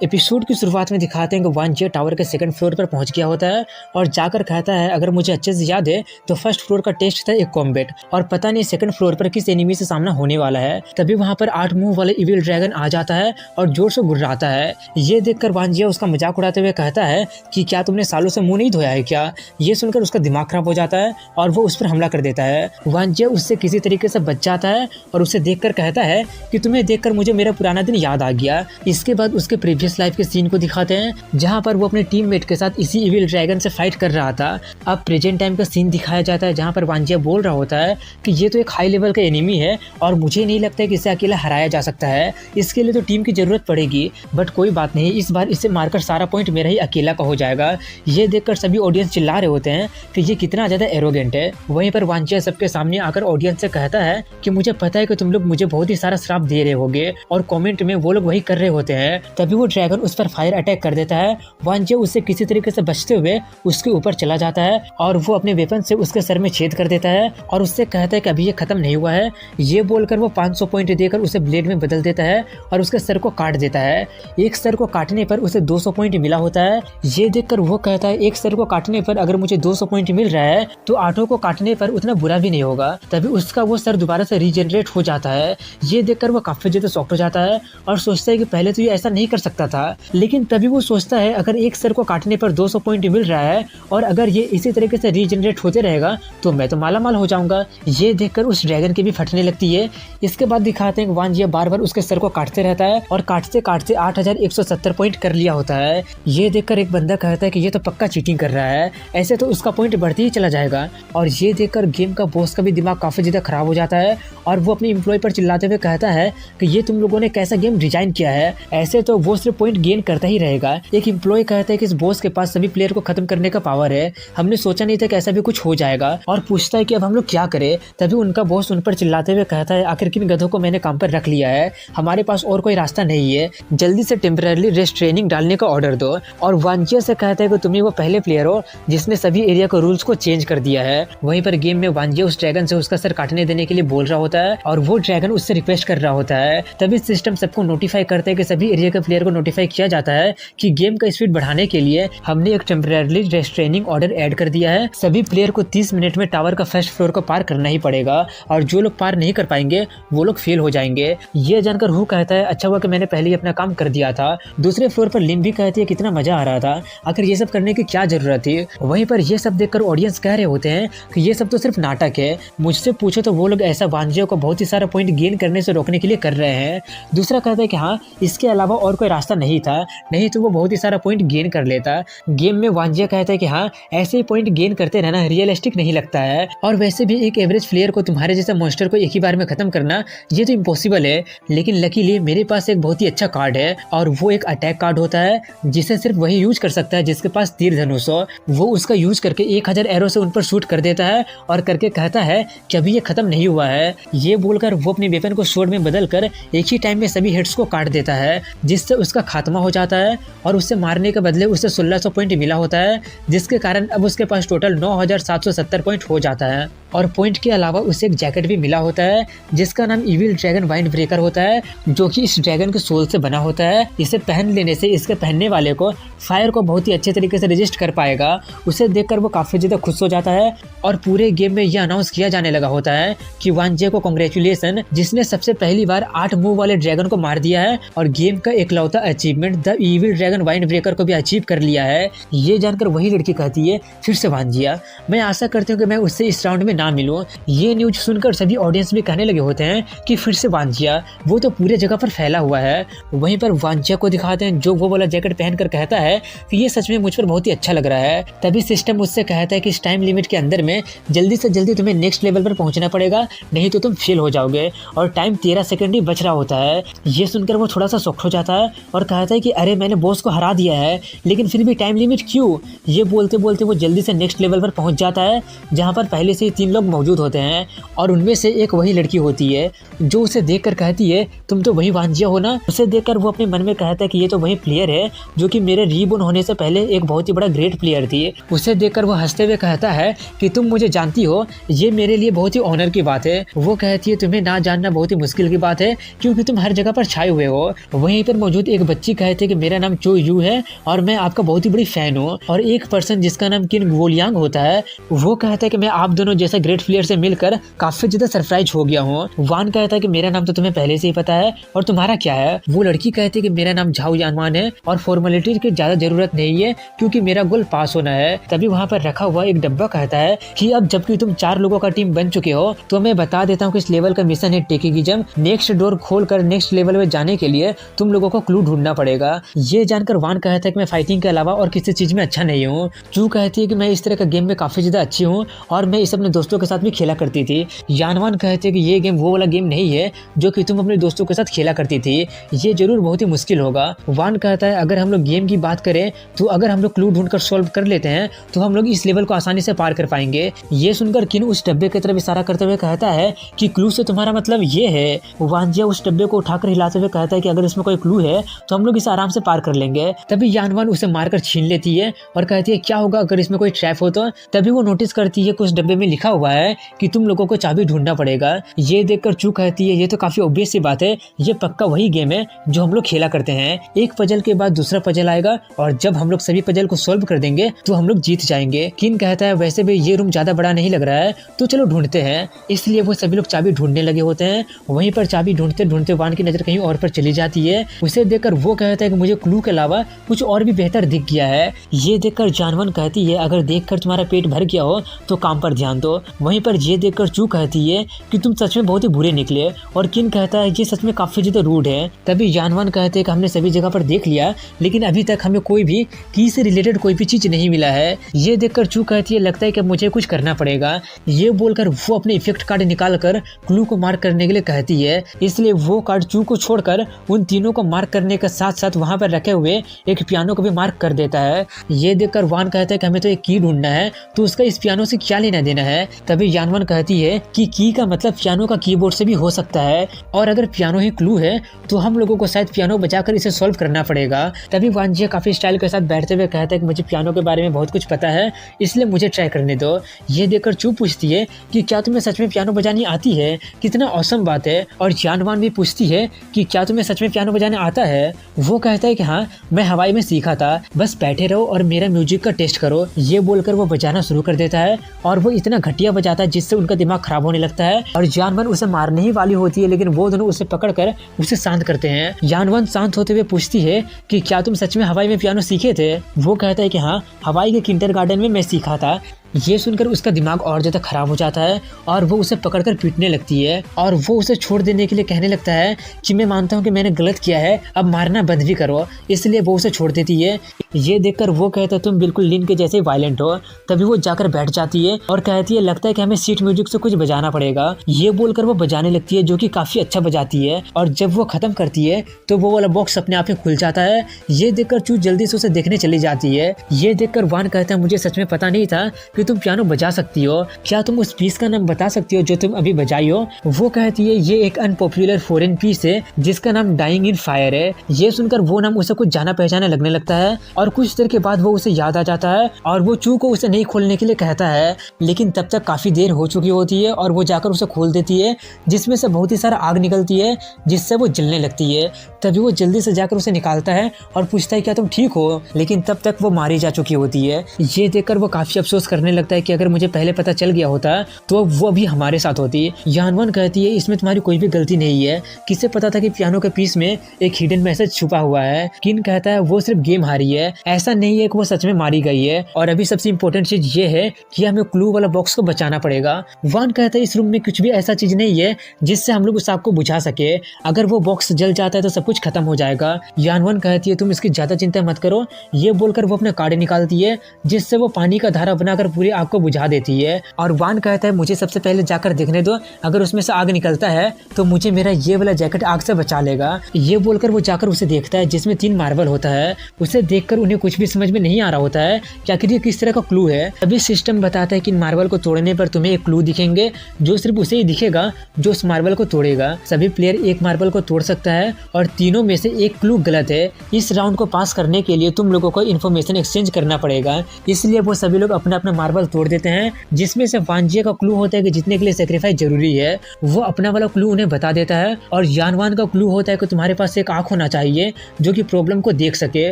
Episode की शुरुआत में दिखाते हैं कि वांजिया टावर के सेकंड फ्लोर पर पहुंच गया होता है और जाकर कहता है अगर मुझे अच्छे से याद है तो फर्स्ट फ्लोर का टेस्ट था एक कॉम्बैट और पता नहीं सेकंड फ्लोर पर किस एनिमी से सामना होने वाला है। तभी वहां पर 8 मुंह वाले इविल ड्रैगन आ जाता है और जोर से गुर्राता है। ये देखकर वांजिया उसका मजाक उड़ाते हुए कहता है कि क्या तुमने सालों से मुंह नहीं धोया है क्या। ये सुनकर उसका दिमाग खराब हो जाता है और वो उस पर हमला कर देता है। वांजिया उससे किसी तरीके से बच जाता है और उसे देखकर कहता है कि तुम्हें देखकर मुझे मेरा पुराना दिन याद आ गया। इसके बाद उसके प्रीवियस लाइफ के सीन को दिखाते हैं जहां पर वो अपने टीममेट के साथ इसी इविल ड्रैगन से फाइट कर रहा था। अब प्रेजेंट टाइम का सीन दिखाया जाता है जहां पर वांजिया बोल रहा होता है कि ये तो एक हाई लेवल का एनिमी है और मुझे नहीं लगता है कि इसे अकेला हराया जा सकता है। इसके लिए तो टीम की जरूरत पड़ेगी, बट कोई बात नहीं, इस बार इसे मारकर सारा पॉइंट मेरा ही अकेला का हो जाएगा। ये देखकर सभी ऑडियंस चिल्ला रहे होते हैं कि ये कितना ज्यादा एरोगेंट है। वहीं पर वांजिया सबके सामने आकर ऑडियंस से कहता है कि मुझे पता है कि तुम लोग मुझे बहुत ही सारा श्राप दे रहे होगे और कमेंट में वो लोग वही कर रहे होते हैं। तभी वो ड्रैगन उस पर फायर अटैक कर देता है। वांजिया उससे किसी तरीके से बचते हुए उसके ऊपर चला जाता है और वो अपने वेपन से उसके सर में छेद कर देता है और उससे कहता है कि अभी ये खत्म नहीं हुआ है। ये बोलकर वो 500 पॉइंट देकर उसे ब्लेड में बदल देता है और उसके सर को काट देता है। एक सर को काटने पर उसे 200 पॉइंट मिला होता है। ये देखकर वो कहता है एक सर को काटने पर अगर मुझे 200 पॉइंट मिल रहा है तो 8 को काटने पर उतना बुरा भी नहीं होगा। तभी उसका वो सर दोबारा से रीजनरेट हो जाता है। ये देखकर वो काफी ज्यादा शॉक्ड हो जाता है और सोचता है कि पहले तो ये ऐसा नहीं कर सकता था, लेकिन तभी वो सोचता है अगर एक सर को काटने पर 200 पॉइंट मिल रहा है और अगर ये इसी तरीके से रीजनरेट होते रहेगा तो मैं तो मालामाल हो जाऊंगा। ये देखकर उस ड्रैगन की भी फटने लगती है। इसके बाद दिखाते हैं कि वांजिया बार बार उसके सर को काटते रहता है और काटते काटते 8170 पॉइंट कर लिया होता है। ये देखकर एक बंदा कहता है कि ये तो पक्का चीटिंग कर रहा है, ऐसे तो उसका पॉइंट बढ़ते ही चला जाएगा। और ये देखकर गेम का बॉस का भी दिमाग काफी ज्यादा खराब हो जाता है और वो अपने एम्प्लॉय पर चिल्लाते हुए कहता है कि ये तुम लोगों ने कैसा गेम डिजाइन किया है, ऐसे तो वो सिर्फ पॉइंट गेन करता ही रहेगा। एक एम्प्लॉय कहता है कि इस बॉस के पास सभी प्लेयर को खत्म करने का पावर है, हमने सोचा नहीं था कि ऐसा भी कुछ हो जाएगा, और पूछता है कि अब हम लोग क्या करें। तभी उनका बॉस उन पर चिल्लाते हुए कहता है आखिर किन गधों को मैंने काम पर रख लिया है, हमारे पास और कोई रास्ता नहीं है, जल्दी से टेम्पररी रेस्ट्रेनिंग डालने का ऑर्डर दो। और वांजिया से कहता है कि तुम ही वो पहले प्लेयर हो जिसने सभी एरिया के रूल्स को चेंज कर दिया है। वहीं पर गेम में वांजिया उस ड्रैगन से उसका सर काटने देने के लिए बोल रहा होता है और वो ड्रैगन उससे रिक्वेस्ट कर रहा होता है। तभी सिस्टम सबको नोटिफाई करता है कि सभी एरिया के प्लेयर को नोटिफाई किया जाता है कि गेम का स्पीड बढ़ाने के लिए हमने एक टेम्पररी रेस्ट्रेनिंग ऑर्डर ऐड कर दिया है। सभी प्लेयर को 30 मिनट में टावर का फर्स्ट फ्लोर को पार करना ही पड़ेगा और जो लोग पार नहीं कर पाएंगे वो लोग फेल हो जाएंगे। ये जानकर हु कहता है अच्छा हुआ कि मैंने पहले ही अपना काम कर दिया था। दूसरे फ्लोर पर लिम भी कहती है कितना मजा आ रहा था, आखिर ये सब करने की क्या जरूरत थी। वहीं पर ये सब देखकर ऑडियंस कह रहे होते हैं कि ये सब तो सिर्फ नाटक है, मुझसे पूछो तो वो लोग ऐसा वांजिया को बहुत ही सारा पॉइंट गेन करने से रोकने के लिए कर रहे हैं। दूसरा कहता है कि हाँ, इसके अलावा और कोई रास्ता नहीं था, नहीं तो वो बहुत ही सारा पॉइंट गेन कर लेता। गेम में वांजिया कहता है कि हाँ, ऐसे ही पॉइंट गेन करते रहना रियलिस्टिक नहीं लगता है, और वैसे भी एक एवरेज प्लेयर को तुम्हारे जैसे मॉन्स्टर को एक ही बार में खत्म करना ये तो इम्पॉसिबल है। लेकिन लकीली मेरे पास एक बहुत ही अच्छा कार्ड है और वो एक अटैक कार्ड होता है जिसे सिर्फ वही यूज कर सकता है जिसके पास तीर धनुष हो। वो उसका यूज करके 1000 एरो से उन पर शूट कर देता है और करके कहता है कि अभी ये खत्म नहीं हुआ है। ये बोलकर वो अपने वेपन को स्वॉर्ड में बदल कर एक ही टाइम में सभी हेड्स को काट देता है, जिससे उसका खात्मा हो जाता है और उससे मारने के बदले उसे 1600 पॉइंट मिला होता है, जिसके कारण अब उसके पास टोटल 9770 पॉइंट हो जाता है। और पॉइंट के अलावा उसे एक जैकेट भी मिला होता है जिसका नाम इविल ड्रैगन वाइंड ब्रेकर होता है, जो कि इस ड्रैगन के सोल से बना होता है। इसे पहन लेने से इसके पहनने वाले को फायर को बहुत ही अच्छे तरीके से रेजिस्ट कर पाएगा। उसे देखकर वो काफी ज्यादा खुश हो जाता है और पूरे गेम में यह अनाउंस किया जाने लगा होता है कि वांजिया को कांग्रेचुलेशन, जिसने सबसे पहली बार 8 मुंह वाले ड्रैगन को मार दिया है और गेम का इकलौता achievement the evil dragon wind breaker को भी अचीव कर लिया है। ये जानकर वही लड़की कहती है फिर से वांजिया, मैं आशा करती हूँ कि मैं उससे इस राउंड में ना मिलूं। ये न्यूज सुनकर सभी ऑडियंस भी कहने लगे होते हैं कि फिर से वांजिया, वो तो पूरे जगह पर फैला हुआ है। वहीं पर वांजिया को दिखाते हैं जो वो वाला जैकेट पहनकर कहता है कि ये सच में मुझ पर बहुत ही अच्छा लग रहा है। तभी सिस्टम उससे कहता है कि इस टाइम लिमिट के अंदर में जल्दी से जल्दी तुम्हें नेक्स्ट लेवल पर पहुंचना पड़ेगा, नहीं तो तुम फेल हो जाओगे, और टाइम 13 सेकंड ही बच रहा होता है। ये सुनकर वो थोड़ा सा शॉक हो जाता है और कहता है कि अरे मैंने बॉस को हरा दिया है, लेकिन फिर भी टाइम लिमिट क्यों। ये बोलते बोलते वो जल्दी से नेक्स्ट लेवल पर पहुंच जाता है जहाँ पर पहले से ही 3 लोग मौजूद होते हैं और उनमें से एक वही लड़की होती है जो उसे देखकर कहती है तुम तो वही वांजिया हो ना। उसे देखकर वो अपने मन में कहता है कि ये तो वही प्लेयर है जो कि मेरे रीबोर्न होने से पहले एक बहुत ही बड़ा ग्रेट प्लेयर थी। उसे देखकर वो हंसते हुए कहता है कि तुम मुझे जानती हो, ये मेरे लिए बहुत ही ऑनर की बात है। वो कहती है तुम्हें ना जानना बहुत ही मुश्किल की बात है क्योंकि तुम हर जगह पर छाए हुए हो। वहीं पर मौजूद एक बच्ची कहती है कि मेरा नाम चो यू है और मैं आपका बहुत ही बड़ी फैन हूँ। और एक पर्सन जिसका नाम किन वोलियांग होता है वो कहता है कि मैं आप दोनों जैसे ग्रेट प्लेयर से मिलकर काफी ज्यादा सरप्राइज हो गया हूँ। वान कहता है कि मेरा नाम तो तुम्हें पहले से ही पता है और तुम्हारा क्या है। वो लड़की कहती है कि मेरा नाम झाओ यानवान है और फॉर्मेलिटी की ज्यादा जरूरत नहीं है क्योंकि मेरा गोल पास होना है। तभी वहाँ पर रखा हुआ एक डब्बा कहता है कि अब जबकि तुम 4 लोगों का टीम बन चुके हो तो मैं बता देता हूँ कि इस लेवल का मिशन है टेकिगिजम। नेक्स्ट डोर खोलकर नेक्स्ट लेवल में जाने के लिए तुम लोगों को क्लू ढूंढना पड़ेगा। ये जानकर वान कहता है कि मैं फाइटिंग के अलावा और किसी चीज में अच्छा नहीं हूँ। चू कहती है कि मैं इस तरह का गेम में काफी ज्यादा अच्छी हूँ और मैं इस अपने दोस्तों के साथ भी खेला करती थी। यानवान कहते हैं कि ये गेम वो वाला गेम नहीं है जो कि तुम अपने दोस्तों के साथ खेला करती थी, ये जरूर बहुत ही मुश्किल होगा। वान कहता है अगर हम लोग गेम की बात करें तो अगर हम लोग क्लू ढूंढकर सॉल्व कर लेते हैं तो हम लोग इस लेवल को आसानी से पार कर पाएंगे। ये सुनकर किन उस डब्बे की तरफ इशारा करते हुए कहता है कि क्लू से तुम्हारा मतलब ये है। वांजिया उस डब्बे को उठाकर हिलाते हुए कहता है कि अगर इसमें कोई क्लू है तो हम लोग इसे आराम से पार कर लेंगे। तभी यानवान उसे मारकर छीन लेती है और कहती है क्या होगा अगर इसमें कोई ट्रैप हो तो। तभी वो नोटिस करती है कि उस डब्बे में लिखा हुआ है कि तुम लोगों को चाबी ढूंढना पड़ेगा। ये देखकर चू कहती है ये तो काफी ऑब्वियस सी बात है, ये पक्का वही गेम है जो हम लोग खेला करते हैं। एक पजल के बाद दूसरा पजल आएगा और जब हम लोग सभी पजल को सॉल्व कर देंगे तो हम लोग जीत जाएंगे। किन कहता है वैसे भी ये रूम ज्यादा बड़ा नहीं लग रहा है तो चलो ढूंढते हैं। इसलिए वो सभी लोग चाबी ढूंढने लगे होते हैं। वहीं पर चाबी ढूंढते ढूंढते वान की नजर कहीं और पर चली जाती है। उसे देखकर वो कहता है कि मुझे क्लू के अलावा कुछ और भी बेहतर दिख गया है। ये देखकर जानवन कहती है अगर देखकर तुम्हारा पेट भर गया हो तो काम पर ध्यान दो। वहीं पर ये देखकर चू कहती है कि तुम सच में बहुत ही बुरे निकले। और किन कहता है ये सच में काफी ज्यादा रूड है। तभी जानवन कहते हैं कि हमने सभी जगह पर देख लिया लेकिन अभी तक हमें कोई भी की से रिलेटेड कोई भी चीज नहीं मिला है। ये देखकर चू कहती है लगता है कि मुझे कुछ करना पड़ेगा। ये बोलकर वो अपने इफेक्ट कार्ड निकाल कर क्लू को मार्क करने के लिए कहती है। इसलिए वो कार्ड चू को छोड़कर उन तीनों को मार्क करने के साथ साथ वहां पर रखे हुए एक पियानो को भी मार्क कर देता है। ये देखकर वान कहता है कि हमें तो एक की ढूंढना है तो उसका इस पियानो से क्या लेना देना है। तभी यानवन कहती है कि की का मतलब पियानो का कीबोर्ड से भी हो सकता है और अगर पियानो ही क्लू है तो हम लोगों को शायद पियानो बजाकर इसे सॉल्व करना पड़ेगा। तभी वांजिया काफी स्टाइल के साथ बैठते हुए कहता है कि मुझे पियानो के बारे में बहुत कुछ पता है इसलिए मुझे ट्राई करने दो। ये देखकर चू पूछती है कि क्या तुम्हें सच में पियानो बजानी आती है, कितना औसम बात है। और जानवान भी पूछती है कि क्या तुम्हें सच में पियानो बजाने आता है। वो कहता है कि हाँ मैं हवाई में सीखा था, बस बैठे रहो और मेरा म्यूजिक का टेस्ट करो। ये बोलकर वो बजाना शुरू कर देता है और वो इतना घटिया बजाता है जिससे उनका दिमाग खराब होने लगता है और जानवन उसे मारने ही वाली होती है लेकिन वो दोनों उसे पकड़कर उसे शांत करते हैं। जानवन शांत होते हुए पूछती है कि क्या तुम सच में हवाई में पियानो सीखे थे। वो कहता है कि हाँ हवाई के किंडरगार्टन में मैं सीखा था। ये सुनकर उसका दिमाग और ज्यादा खराब हो जाता है और वो उसे पकड़कर पीटने लगती है और वो उसे छोड़ देने के लिए कहने लगता है कि मैं मानता हूँ कि मैंने गलत किया है, अब मारना बंद भी करो। इसलिए वो उसे छोड़ देती है। ये देखकर वो कहता है तुम बिल्कुल लिन के जैसे वायलेंट हो। तभी वो जाकर बैठ जाती है और कहती है लगता है कि हमें सीट म्यूजिक से कुछ बजाना पड़ेगा। ये बोलकर वो बजाने लगती है जो कि काफी अच्छा बजाती है और जब वो खत्म करती है तो वो वाला बॉक्स अपने आप ही खुल जाता है। ये देखकर चू जल्दी से उसे देखने चली जाती है। ये देखकर वान कहता है मुझे सच में पता नहीं था कि तुम पियानो बजा सकती हो, क्या तुम उस पीस का नाम बता सकती हो जो तुम अभी बजाई हो। वो कहती है ये एक अनपॉपुलर फॉरेन पीस है जिसका नाम डाइंग इन फायर है। ये सुनकर वो नाम उसे कुछ जाना पहचाना लगने लगता है और कुछ देर के बाद वो उसे याद आ जाता है और वो चू को उसे नहीं खोलने के लिए कहता है लेकिन तब तक काफी देर हो चुकी होती है और वो जाकर उसे खोल देती है जिसमें से बहुत ही सारा आग निकलती है जिससे वो जलने लगती है। तभी वो जल्दी से जाकर उसे निकालता है और पूछता है क्या तुम ठीक हो, लेकिन तब तक वो मारी जा चुकी होती है। ये देखकर वो काफी अफसोस करने लगता है कि अगर मुझे पहले पता चल गया होता तो वो भी हमारे साथ होती। यानवन कहती है इसमें तुम्हारी कोई भी गलती नहीं है, किसे पता था कि पियानो के पीस में एक हिडन मैसेज छुपा हुआ है। किन कहता है वो सिर्फ गेम हारी है, ऐसा नहीं है कि वो सच में मारी गई है और अभी सबसे इम्पोर्टेंट चीज ये है कि हमें क्लू वाला बॉक्स को बचाना पड़ेगा। वान कहता है इस रूम में कुछ भी ऐसा चीज नहीं है जिससे हम लोग उस आग को बुझा सके, अगर वो बॉक्स जल जाता है तो सब कुछ खत्म हो जाएगा। यानवन कहती है तुम इसकी ज्यादा चिंता मत करो। ये बोलकर वो अपने कांटे निकालती है जिससे वो पानी का धारा बनाकर पूरी आग को बुझा देती है। और वान कहता है मुझे सबसे पहले जाकर देखने दो, अगर उसमें से आग निकलता है तो मुझे मेरा ये वाला जैकेट आग से बचा लेगा। ये बोलकर वो जाकर उसे देखता है जिसमें 3 मार्बल होता है। उसे देखकर उन्हें कुछ भी समझ में नहीं आ रहा होता है कि आखिर ये किस तरह का क्लू है। अभी सिस्टम बताता है कि इन मार्बल को तोड़ने पर तुम्हें एक क्लू दिखेंगे जो सिर्फ उसे ही दिखेगा जो उस मार्बल को तोड़ेगा। सभी प्लेयर एक मार्बल को तोड़ सकता है और तीनों में से एक क्लू गलत है। इस राउंड को पास करने के लिए तुम लोगों को इन्फॉर्मेशन एक्सचेंज करना पड़ेगा, इसलिए वो सभी लोग अपना अपना मार्बल तोड़ देते हैं। जिसमें से वांजिया का क्लू होता है कि जीतने के लिए सेक्रीफाइस जरूरी है, वो अपना वाला क्लू उन्हें बता देता है। और यानवान का क्लू होता है कि तुम्हारे पास एक आंख होना चाहिए जो कि प्रॉब्लम को देख सके।